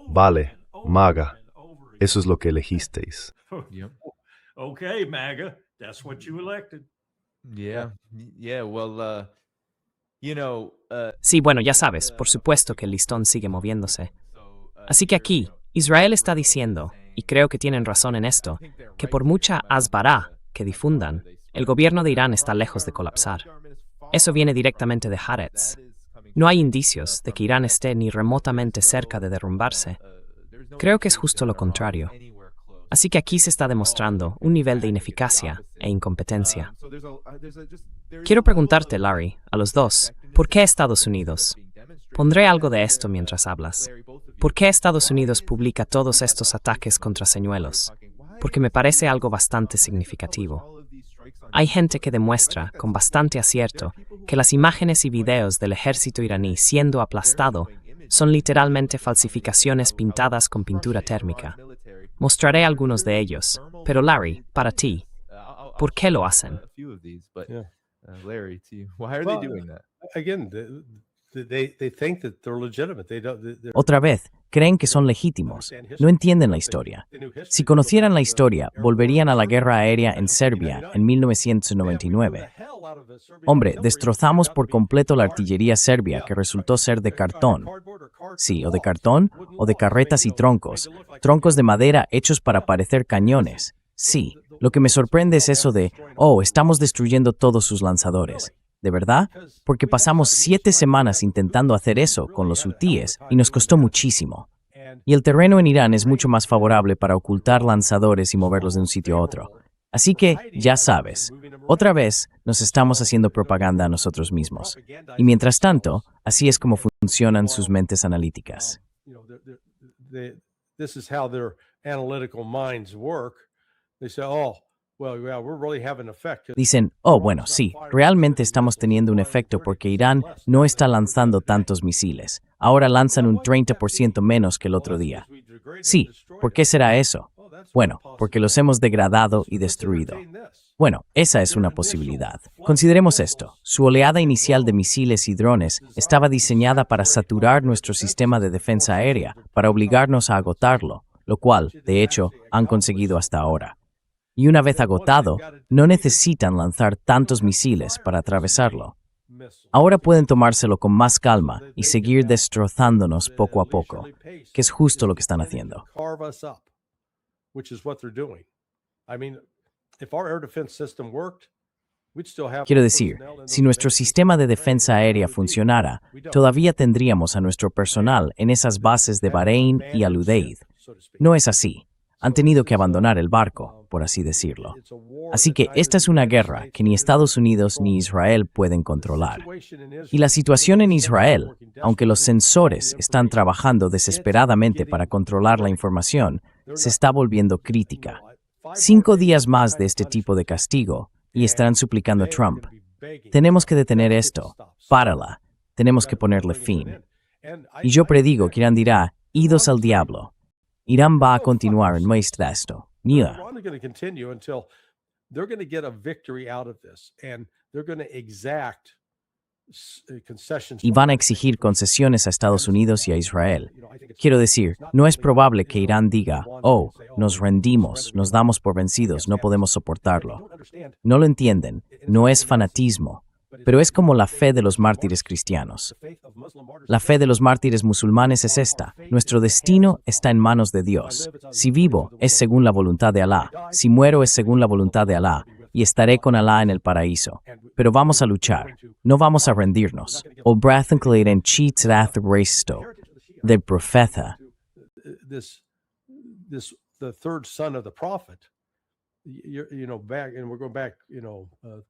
Vale, MAGA, eso es lo que elegisteis. Okay, MAGA, that's what you elected. Sí, bueno, ya sabes, por supuesto que el listón sigue moviéndose. Así que aquí, Israel está diciendo, y creo que tienen razón en esto, que por mucha asbará que difundan, el gobierno de Irán está lejos de colapsar. Eso viene directamente de Haaretz. No hay indicios de que Irán esté ni remotamente cerca de derrumbarse. Creo que es justo lo contrario. Así que aquí se está demostrando un nivel de ineficacia e incompetencia. Quiero preguntarte, Larry, a los dos, ¿por qué Estados Unidos? Pondré algo de esto mientras hablas. ¿Por qué Estados Unidos publica todos estos ataques contra señuelos? Porque me parece algo bastante significativo. Hay gente que demuestra, con bastante acierto, que las imágenes y videos del ejército iraní siendo aplastado son literalmente falsificaciones pintadas con pintura térmica. Mostraré algunos de ellos, pero Larry, para ti, ¿por qué lo hacen? Larry, why are they doing that? Again, they think that they're legitimate. Otra vez, creen que son legítimos. No entienden la historia. Si conocieran la historia, volverían a la guerra aérea en Serbia en 1999. Hombre, destrozamos por completo la artillería serbia, que resultó ser de cartón. Sí, o de cartón, o de carretas y troncos de madera hechos para parecer cañones. Sí, lo que me sorprende es eso de, estamos destruyendo todos sus lanzadores. ¿De verdad? Porque pasamos 7 semanas intentando hacer eso con los hutíes y nos costó muchísimo. Y el terreno en Irán es mucho más favorable para ocultar lanzadores y moverlos de un sitio a otro. Así que, ya sabes, otra vez nos estamos haciendo propaganda a nosotros mismos. Y mientras tanto, así es como funcionan sus mentes analíticas. Dicen, bueno, sí, realmente estamos teniendo un efecto porque Irán no está lanzando tantos misiles. Ahora lanzan un 30% menos que el otro día. Sí, ¿por qué será eso? Bueno, porque los hemos degradado y destruido. Bueno, esa es una posibilidad. Consideremos esto. Su oleada inicial de misiles y drones estaba diseñada para saturar nuestro sistema de defensa aérea, para obligarnos a agotarlo, lo cual, de hecho, han conseguido hasta ahora. Y una vez agotado, no necesitan lanzar tantos misiles para atravesarlo. Ahora pueden tomárselo con más calma y seguir destrozándonos poco a poco, que es justo lo que están haciendo. Quiero decir, si nuestro sistema de defensa aérea funcionara, todavía tendríamos a nuestro personal en esas bases de Bahrein y Al-Udeid. No es así. Han tenido que abandonar el barco, por así decirlo. Así que esta es una guerra que ni Estados Unidos ni Israel pueden controlar. Y la situación en Israel, aunque los censores están trabajando desesperadamente para controlar la información, se está volviendo crítica. 5 días más de este tipo de castigo y estarán suplicando a Trump. Tenemos que detener esto. Párala. Tenemos que ponerle fin. Y yo predigo que Irán dirá, idos al diablo. Irán va a continuar en medio de esto. Nia. We're only going to continue until they're going to get a victory out of this, and they're going to exact concessions. Y van a exigir concesiones a Estados Unidos y a Israel. Quiero decir, no es probable que Irán diga, oh, nos rendimos, nos damos por vencidos, no podemos soportarlo. No lo entienden, no es fanatismo, pero es como la fe de los mártires cristianos. La fe de los mártires musulmanes es esta: nuestro destino está en manos de Dios. Si vivo, es según la voluntad de Alá. Si muero, es según la voluntad de Alá, y estaré con Alá en el paraíso. Pero vamos a luchar, no vamos a rendirnos. O brathnclade en chitrath reisto, del profeta. The third son of the prophet, back, and we're going back,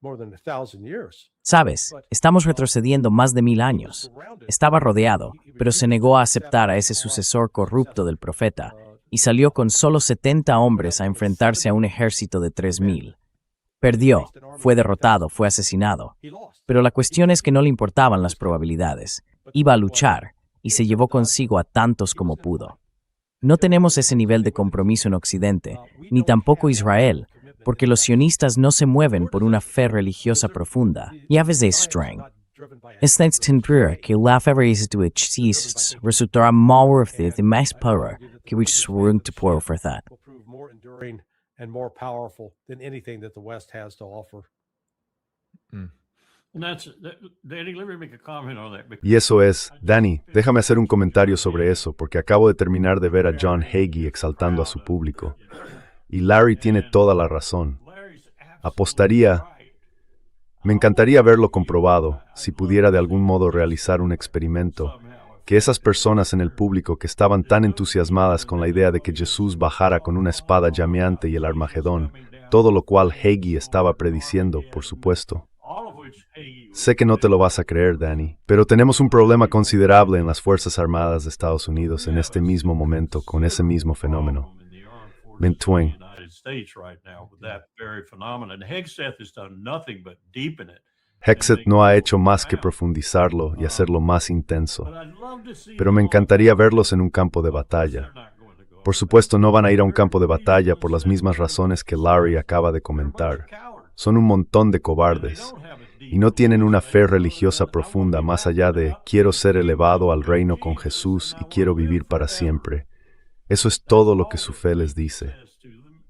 more than 1,000 years. Sabes, estamos retrocediendo más de 1000 años. Estaba rodeado, pero se negó a aceptar a ese sucesor corrupto del profeta, y salió con solo 70 hombres a enfrentarse a un ejército de 3000. Perdió, fue derrotado, fue asesinado. Pero la cuestión es que no le importaban las probabilidades. Iba a luchar, y se llevó consigo a tantos como pudo. No tenemos ese nivel de compromiso en Occidente, ni tampoco Israel, porque los sionistas no se mueven por una fe religiosa profunda. Llaves de streng. Esta tendría que la fe religiosa existe resultará más de más power que por ofrecer. And more powerful than anything that the West has to offer. Danny, let me make a comment on that. Y eso es, Danny, déjame hacer un comentario sobre eso, porque acabo de terminar de ver a John Hagee exaltando a su público. Y Larry tiene toda la razón. Apostaría, me encantaría verlo comprobado, si pudiera de algún modo realizar un experimento, que esas personas en el público que estaban tan entusiasmadas con la idea de que Jesús bajara con una espada llameante y el Armagedón, todo lo cual Hagee estaba prediciendo, por supuesto. Sé que no te lo vas a creer, Danny, pero tenemos un problema considerable en las Fuerzas Armadas de Estados Unidos en este mismo momento con ese mismo fenómeno. Mentuen. Hexet no ha hecho más que profundizarlo y hacerlo más intenso, pero me encantaría verlos en un campo de batalla. Por supuesto, no van a ir a un campo de batalla por las mismas razones que Larry acaba de comentar. Son un montón de cobardes, y no tienen una fe religiosa profunda más allá de quiero ser elevado al reino con Jesús y quiero vivir para siempre. Eso es todo lo que su fe les dice.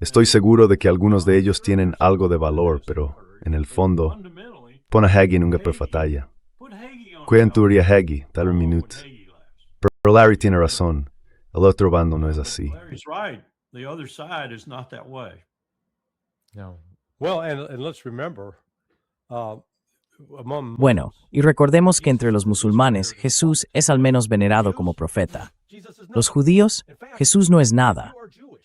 Estoy seguro de que algunos de ellos tienen algo de valor, pero, en el fondo, pon a Hagee en una batalla. Cuenturía Hagee, tal un minuto. Pero Larry tiene razón. El otro bando no es así. Well, and let's remember, Bueno, y recordemos que entre los musulmanes, Jesús es al menos venerado como profeta. Los judíos, Jesús no es nada.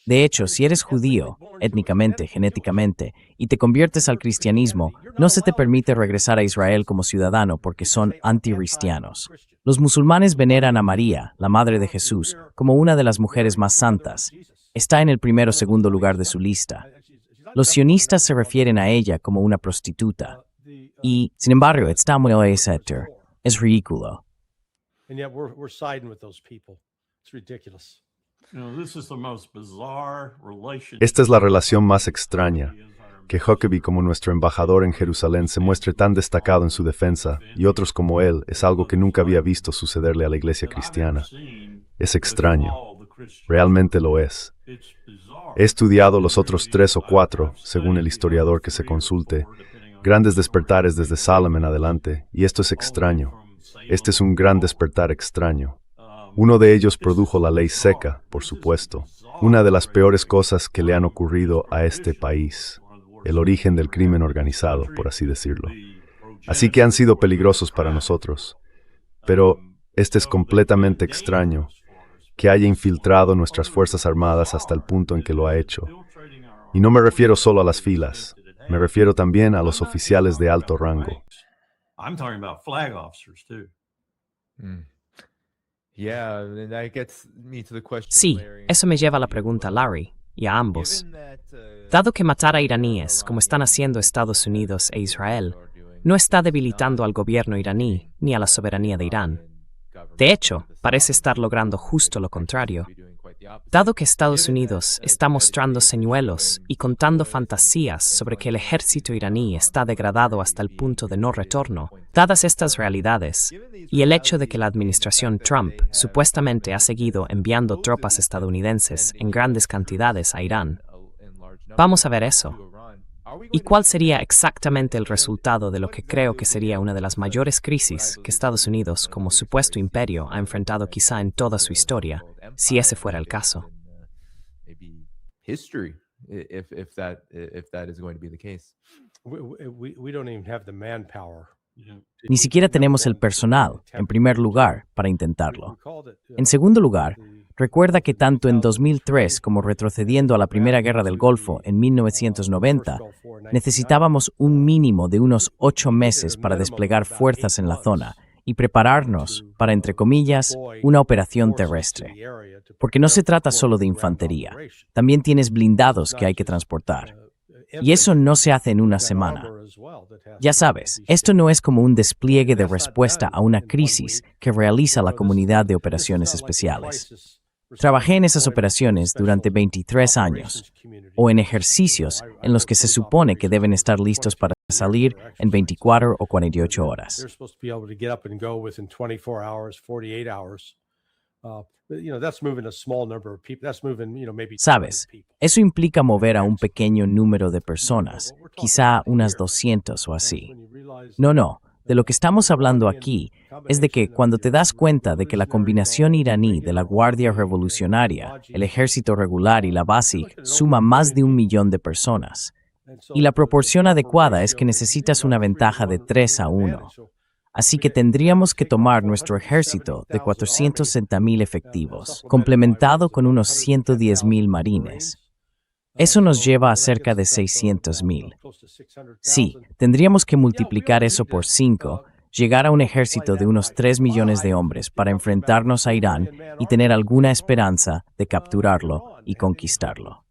De hecho, si eres judío, étnicamente, genéticamente, y te conviertes al cristianismo, no se te permite regresar a Israel como ciudadano porque son anticristianos. Los musulmanes veneran a María, la madre de Jesús, como una de las mujeres más santas. Está en el primero o segundo lugar de su lista. Los sionistas se refieren a ella como una prostituta. Y, sin embargo, está muy etcétera. Es ridículo. and yet we're siding with those people. It's ridiculous. Esta es la relación más extraña, que Huckabee como nuestro embajador en Jerusalén se muestre tan destacado en su defensa, y otros como él, es algo que nunca había visto sucederle a la iglesia cristiana. Es extraño. Realmente lo es. He estudiado los otros 3 o 4, según el historiador que se consulte, grandes despertares desde Salem en adelante, y esto es extraño. Este es un gran despertar extraño. Uno de ellos produjo la ley seca, por supuesto, una de las peores cosas que le han ocurrido a este país, el origen del crimen organizado, por así decirlo. Así que han sido peligrosos para nosotros. Pero este es completamente extraño, que haya infiltrado nuestras Fuerzas Armadas hasta el punto en que lo ha hecho. Y no me refiero solo a las filas, me refiero también a los oficiales de alto rango. Sí, eso me lleva a la pregunta, Larry, y a ambos. Dado que matar a iraníes, como están haciendo Estados Unidos e Israel, no está debilitando al gobierno iraní ni a la soberanía de Irán. De hecho, parece estar logrando justo lo contrario. Dado que Estados Unidos está mostrando señuelos y contando fantasías sobre que el ejército iraní está degradado hasta el punto de no retorno, dadas estas realidades, y el hecho de que la administración Trump supuestamente ha seguido enviando tropas estadounidenses en grandes cantidades a Irán, vamos a ver eso. ¿Y cuál sería exactamente el resultado de lo que creo que sería una de las mayores crisis que Estados Unidos, como supuesto imperio, ha enfrentado quizá en toda su historia, si ese fuera el caso? History, if that is going to be the case. We don't even have the manpower. Ni siquiera tenemos el personal, en primer lugar, para intentarlo. En segundo lugar, recuerda que tanto en 2003 como retrocediendo a la Primera Guerra del Golfo en 1990, necesitábamos un mínimo de unos 8 meses para desplegar fuerzas en la zona y prepararnos para, entre comillas, una operación terrestre. Porque no se trata solo de infantería, también tienes blindados que hay que transportar. Y eso no se hace en una semana. Ya sabes, esto no es como un despliegue de respuesta a una crisis que realiza la comunidad de operaciones especiales. Trabajé en esas operaciones durante 23 años, o en ejercicios en los que se supone que deben estar listos para salir en 24 o 48 horas. Sabes, eso implica mover a un pequeño número de personas, quizá unas 200 o así. No, de lo que estamos hablando aquí es de que cuando te das cuenta de que la combinación iraní de la Guardia Revolucionaria, el ejército regular y la BASIC suma más de 1 millón de personas, y la proporción adecuada es que necesitas una ventaja de 3-1. Así que tendríamos que tomar nuestro ejército de 460,000 efectivos, complementado con unos 110,000 marines. Eso nos lleva a cerca de 600,000. Sí, tendríamos que multiplicar eso por 5, llegar a un ejército de unos 3 millones de hombres para enfrentarnos a Irán y tener alguna esperanza de capturarlo y conquistarlo.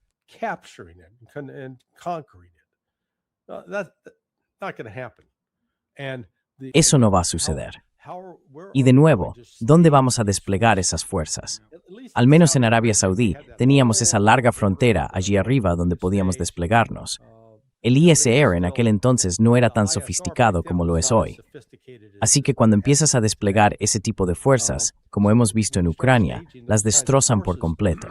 Eso no va a suceder. Y de nuevo, ¿dónde vamos a desplegar esas fuerzas? Al menos en Arabia Saudí teníamos esa larga frontera allí arriba donde podíamos desplegarnos. El ISR en aquel entonces no era tan sofisticado como lo es hoy. Así que cuando empiezas a desplegar ese tipo de fuerzas, como hemos visto en Ucrania, las destrozan por completo.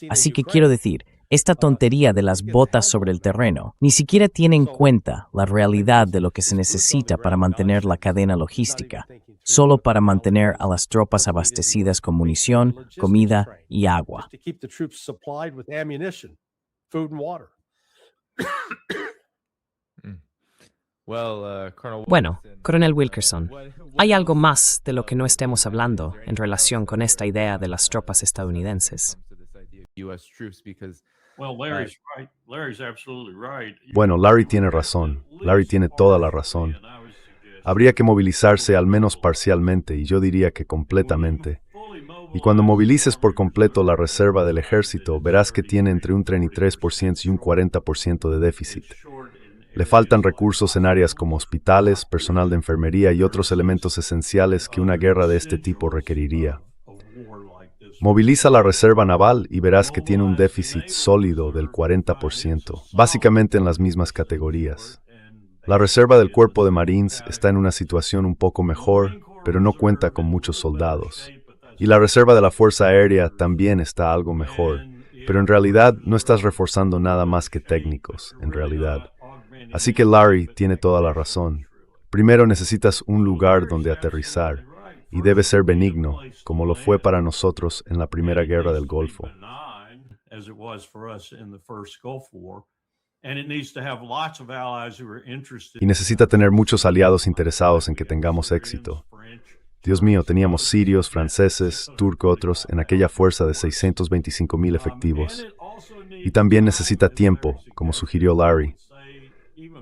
Así que quiero decir, esta tontería de las botas sobre el terreno ni siquiera tiene en cuenta la realidad de lo que se necesita para mantener la cadena logística, solo para mantener a las tropas abastecidas con munición, comida y agua. Bueno, Coronel Wilkerson, ¿hay algo más de lo que no estemos hablando en relación con esta idea de las tropas estadounidenses? Bueno, Larry tiene razón. Larry tiene toda la razón. Habría que movilizarse al menos parcialmente, y yo diría que completamente. Y cuando movilices por completo la reserva del ejército, verás que tiene entre un 33% y un 40% de déficit. Le faltan recursos en áreas como hospitales, personal de enfermería y otros elementos esenciales que una guerra de este tipo requeriría. Moviliza la reserva naval y verás que tiene un déficit sólido del 40%, básicamente en las mismas categorías. La reserva del Cuerpo de Marines está en una situación un poco mejor, pero no cuenta con muchos soldados. Y la reserva de la Fuerza Aérea también está algo mejor, pero en realidad no estás reforzando nada más que técnicos, en realidad. Así que Larry tiene toda la razón. Primero necesitas un lugar donde aterrizar, y debe ser benigno, como lo fue para nosotros en la Primera Guerra del Golfo. Y necesita tener muchos aliados interesados en que tengamos éxito. Dios mío, teníamos sirios, franceses, turcos, otros en aquella fuerza de 625,000 efectivos. Y también necesita tiempo, como sugirió Larry.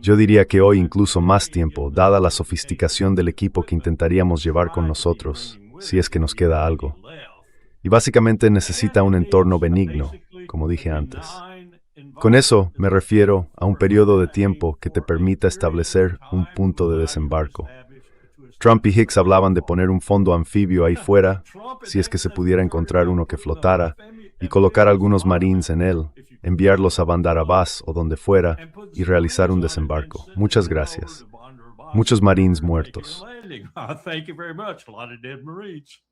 Yo diría que hoy incluso más tiempo, dada la sofisticación del equipo que intentaríamos llevar con nosotros, si es que nos queda algo. Y básicamente necesita un entorno benigno, como dije antes. Con eso me refiero a un periodo de tiempo que te permita establecer un punto de desembarco. Trump y Hicks hablaban de poner un fondo anfibio ahí fuera, si es que se pudiera encontrar uno que flotara, y colocar algunos marines en él, enviarlos a Bandar Abbas o donde fuera y realizar un desembarco. Muchas gracias. Muchos marines muertos. Thank you very much. A lot of dead Marines.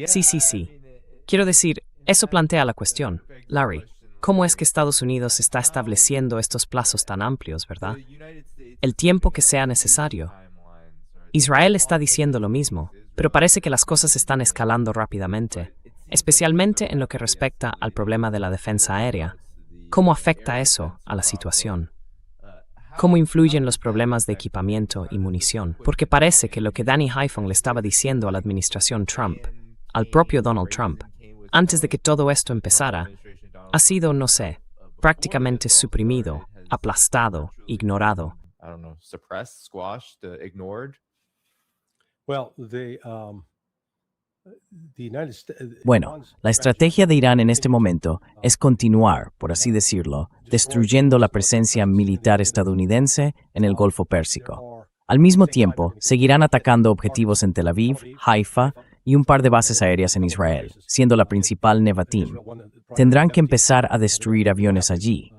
Sí. Quiero decir, eso plantea la cuestión, Larry. ¿Cómo es que Estados Unidos está estableciendo estos plazos tan amplios, verdad? El tiempo que sea necesario. Israel está diciendo lo mismo, pero parece que las cosas están escalando rápidamente, especialmente en lo que respecta al problema de la defensa aérea. ¿Cómo afecta eso a la situación? ¿Cómo influyen los problemas de equipamiento y munición? Porque parece que lo que Danny Haiphong le estaba diciendo a la administración Trump, al propio Donald Trump, antes de que todo esto empezara, ha sido, no sé, prácticamente suprimido, aplastado, ignorado. Suppressed, squashed, ignored. Well, the United States. Bueno, la estrategia de Irán en este momento es continuar, por así decirlo, destruyendo la presencia militar estadounidense en el Golfo Pérsico. Al mismo tiempo, seguirán atacando objetivos en Tel Aviv, Haifa y un par de bases aéreas en Israel, siendo la principal Nevatim. Tendrán que empezar a destruir aviones allí.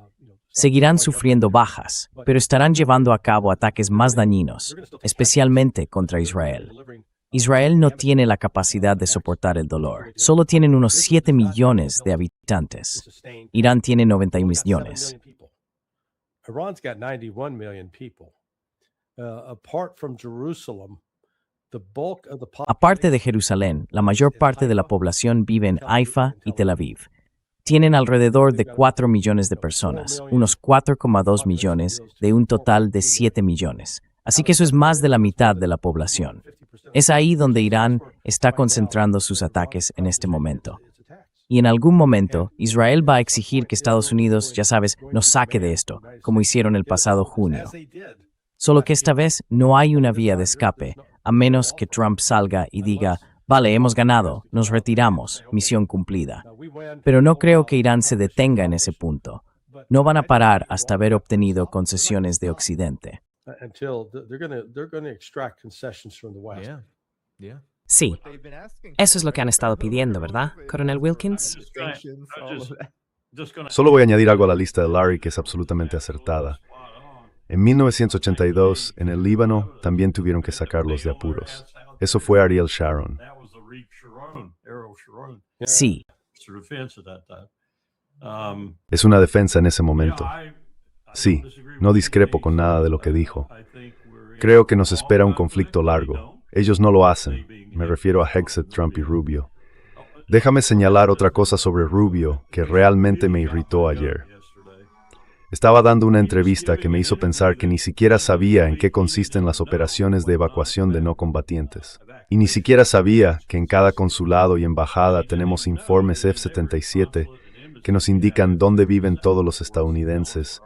Seguirán sufriendo bajas, pero estarán llevando a cabo ataques más dañinos, especialmente contra Israel. Israel no tiene la capacidad de soportar el dolor. Solo tienen unos 7 millones de habitantes. Irán tiene 90 millones. Iran's got 91 million people. Apart from Jerusalem, the bulk of the Aparte de Jerusalén, la mayor parte de la población vive en Haifa y Tel Aviv. Tienen alrededor de 4 millones de personas, unos 4,2 millones de un total de 7 millones. Así que eso es más de la mitad de la población. Es ahí donde Irán está concentrando sus ataques en este momento. Y en algún momento, Israel va a exigir que Estados Unidos, ya sabes, nos saque de esto, como hicieron el pasado junio. Solo que esta vez no hay una vía de escape, a menos que Trump salga y diga, vale, hemos ganado, nos retiramos, misión cumplida. Pero no creo que Irán se detenga en ese punto. No van a parar hasta haber obtenido concesiones de Occidente. until they're going to extract concessions from the West. Sí, eso es lo que han estado pidiendo, ¿verdad, Coronel Wilkins? Solo voy a añadir algo a la lista de Larry que es absolutamente acertada. En 1982, en el Líbano, también tuvieron que sacarlos de apuros. Eso fue Ariel Sharon. Sí, Es una defensa en ese momento. Sí, no discrepo con nada de lo que dijo. Creo que nos espera un conflicto largo. Ellos no lo hacen. Me refiero a Hegseth, Trump y Rubio. Déjame señalar otra cosa sobre Rubio que realmente me irritó ayer. Estaba dando una entrevista que me hizo pensar que ni siquiera sabía en qué consisten las operaciones de evacuación de no combatientes. Y ni siquiera sabía que en cada consulado y embajada tenemos informes F-77 que nos indican dónde viven todos los estadounidenses,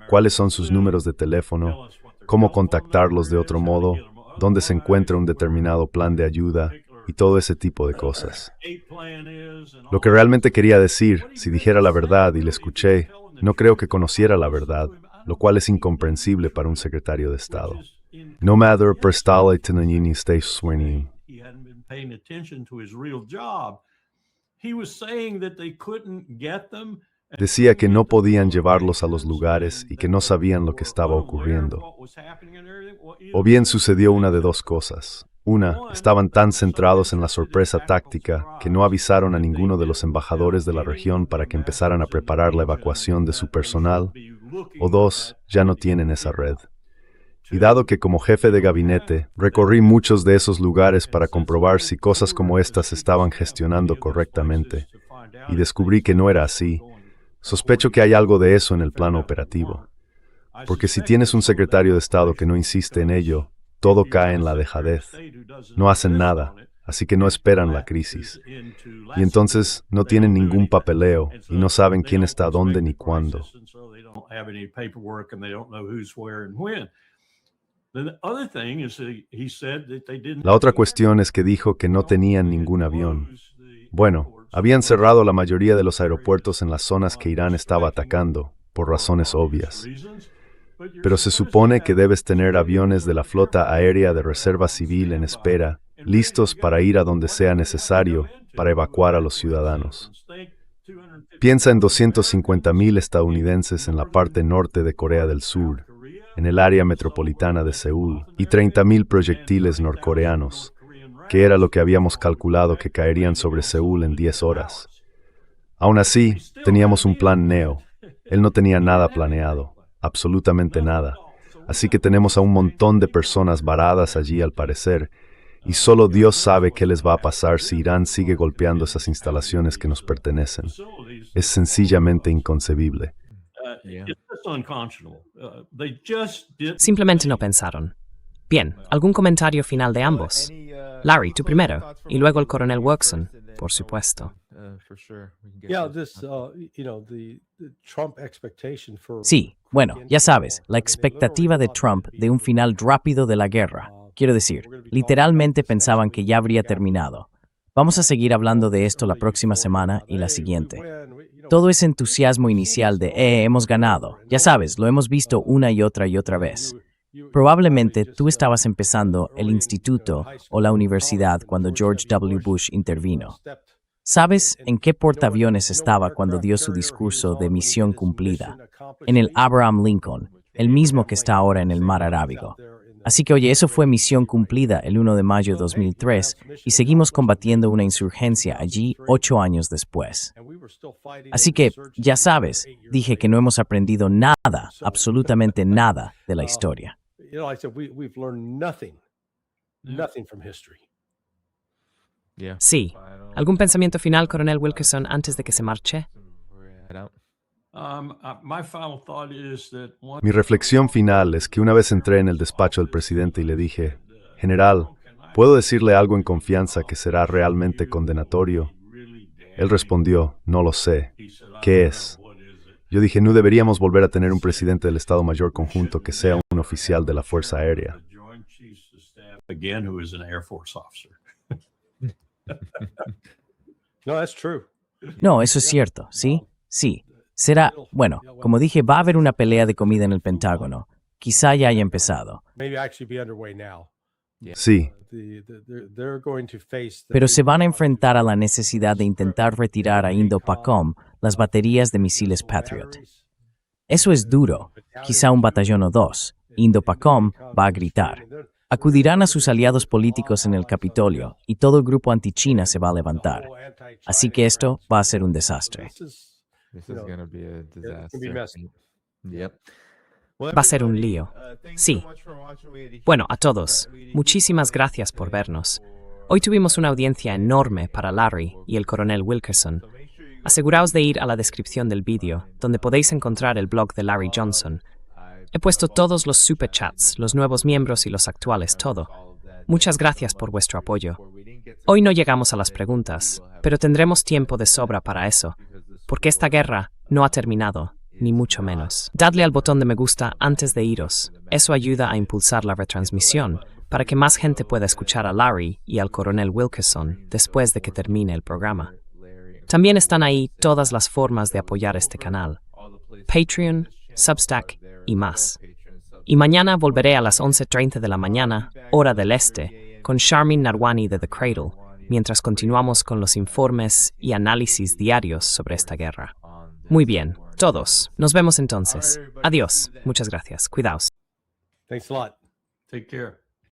cuáles son sus números de teléfono, cómo contactarlos de otro modo, dónde se encuentra un determinado plan de ayuda y todo ese tipo de cosas. Lo que realmente quería decir, si dijera la verdad y le escuché, no creo que conociera la verdad, lo cual es incomprensible para un secretario de Estado. No matter prestale tenayini stay swinging. Decía que no podían llevarlos a los lugares y que no sabían lo que estaba ocurriendo. O bien sucedió una de dos cosas. Una, estaban tan centrados en la sorpresa táctica que no avisaron a ninguno de los embajadores de la región para que empezaran a preparar la evacuación de su personal. O dos, ya no tienen esa red. Y dado que como jefe de gabinete, recorrí muchos de esos lugares para comprobar si cosas como estas se estaban gestionando correctamente, y descubrí que no era así, sospecho que hay algo de eso en el plano operativo. Porque si tienes un secretario de Estado que no insiste en ello, todo cae en la dejadez. No hacen nada, así que no esperan la crisis. Y entonces no tienen ningún papeleo y no saben quién está dónde ni cuándo. La otra cuestión es que dijo que no tenían ningún avión. Bueno, habían cerrado la mayoría de los aeropuertos en las zonas que Irán estaba atacando, por razones obvias. Pero se supone que debes tener aviones de la flota aérea de reserva civil en espera listos para ir a donde sea necesario para evacuar a los ciudadanos. Piensa en 250,000 estadounidenses en la parte norte de Corea del Sur, en el área metropolitana de Seúl, y 30,000 proyectiles norcoreanos, que era lo que habíamos calculado que caerían sobre Seúl en 10 horas. Aún así, teníamos un plan Neo. Él no tenía nada planeado, absolutamente nada. Así que tenemos a un montón de personas varadas allí al parecer, y solo Dios sabe qué les va a pasar si Irán sigue golpeando esas instalaciones que nos pertenecen. Es sencillamente inconcebible. Simplemente no pensaron. Bien, ¿algún comentario final de ambos? Larry, tú primero, y luego el coronel Wilkerson, por supuesto. Yeah, the Trump expectation for Sí, bueno, ya sabes, la expectativa de Trump de un final rápido de la guerra. Quiero decir, literalmente pensaban que ya habría terminado. Vamos a seguir hablando de esto la próxima semana y la siguiente. Todo ese entusiasmo inicial de, hemos ganado. Ya sabes, lo hemos visto una y otra vez. Probablemente tú estabas empezando el instituto o la universidad cuando George W. Bush intervino. ¿Sabes en qué portaaviones estaba cuando dio su discurso de misión cumplida? En el Abraham Lincoln, el mismo que está ahora en el Mar Arábigo. Así que, oye, eso fue misión cumplida el 1 de mayo de 2003 y seguimos combatiendo una insurgencia allí 8 años después. Así que, ya sabes, dije que no hemos aprendido nada, absolutamente nada de la historia. I said we've learned nothing from history. Sí. ¿Algún pensamiento final, coronel Wilkerson, antes de que se marche? Mi reflexión final es que una vez entré en el despacho del presidente y le dije, General, ¿puedo decirle algo en confianza que será realmente condenatorio? Él respondió, no lo sé. ¿Qué es? Yo dije, no deberíamos volver a tener un presidente del Estado Mayor Conjunto que sea un oficial de la Fuerza Aérea. No, that's true. No, eso es cierto, ¿sí? Sí. Será, bueno, como dije, va a haber una pelea de comida en el Pentágono. Quizá ya haya empezado. Maybe actually be underway now. Sí, They're going to face Pero se van a enfrentar a la necesidad de intentar retirar a Indo-PACOM las baterías de misiles Patriot. Eso es duro. Quizá un batallón o dos. Indo-PACOM va a gritar. Acudirán a sus aliados políticos en el Capitolio y todo el grupo anti-China se va a levantar. Así que esto va a ser un desastre. This is going to be a it's gonna be messy. Yep. Va a ser un lío. Sí. Bueno, a todos, muchísimas gracias por vernos. Hoy tuvimos una audiencia enorme para Larry y el coronel Wilkerson. Aseguraos de ir a la descripción del vídeo, donde podéis encontrar el blog de Larry Johnson. He puesto todos los superchats, los nuevos miembros y los actuales, todo. Muchas gracias por vuestro apoyo. Hoy no llegamos a las preguntas, pero tendremos tiempo de sobra para eso, porque esta guerra no ha terminado, ni mucho menos. Dadle al botón de me gusta antes de iros. Eso ayuda a impulsar la retransmisión, para que más gente pueda escuchar a Larry y al coronel Wilkerson después de que termine el programa. También están ahí todas las formas de apoyar este canal: Patreon, Substack y más. Y mañana volveré a las 11:30 de la mañana, hora del este, con Sharmin Narwani de The Cradle, mientras continuamos con los informes y análisis diarios sobre esta guerra. Muy bien, todos. Nos vemos entonces. Adiós. Muchas gracias. Cuidaos. Thanks a lot. Take care.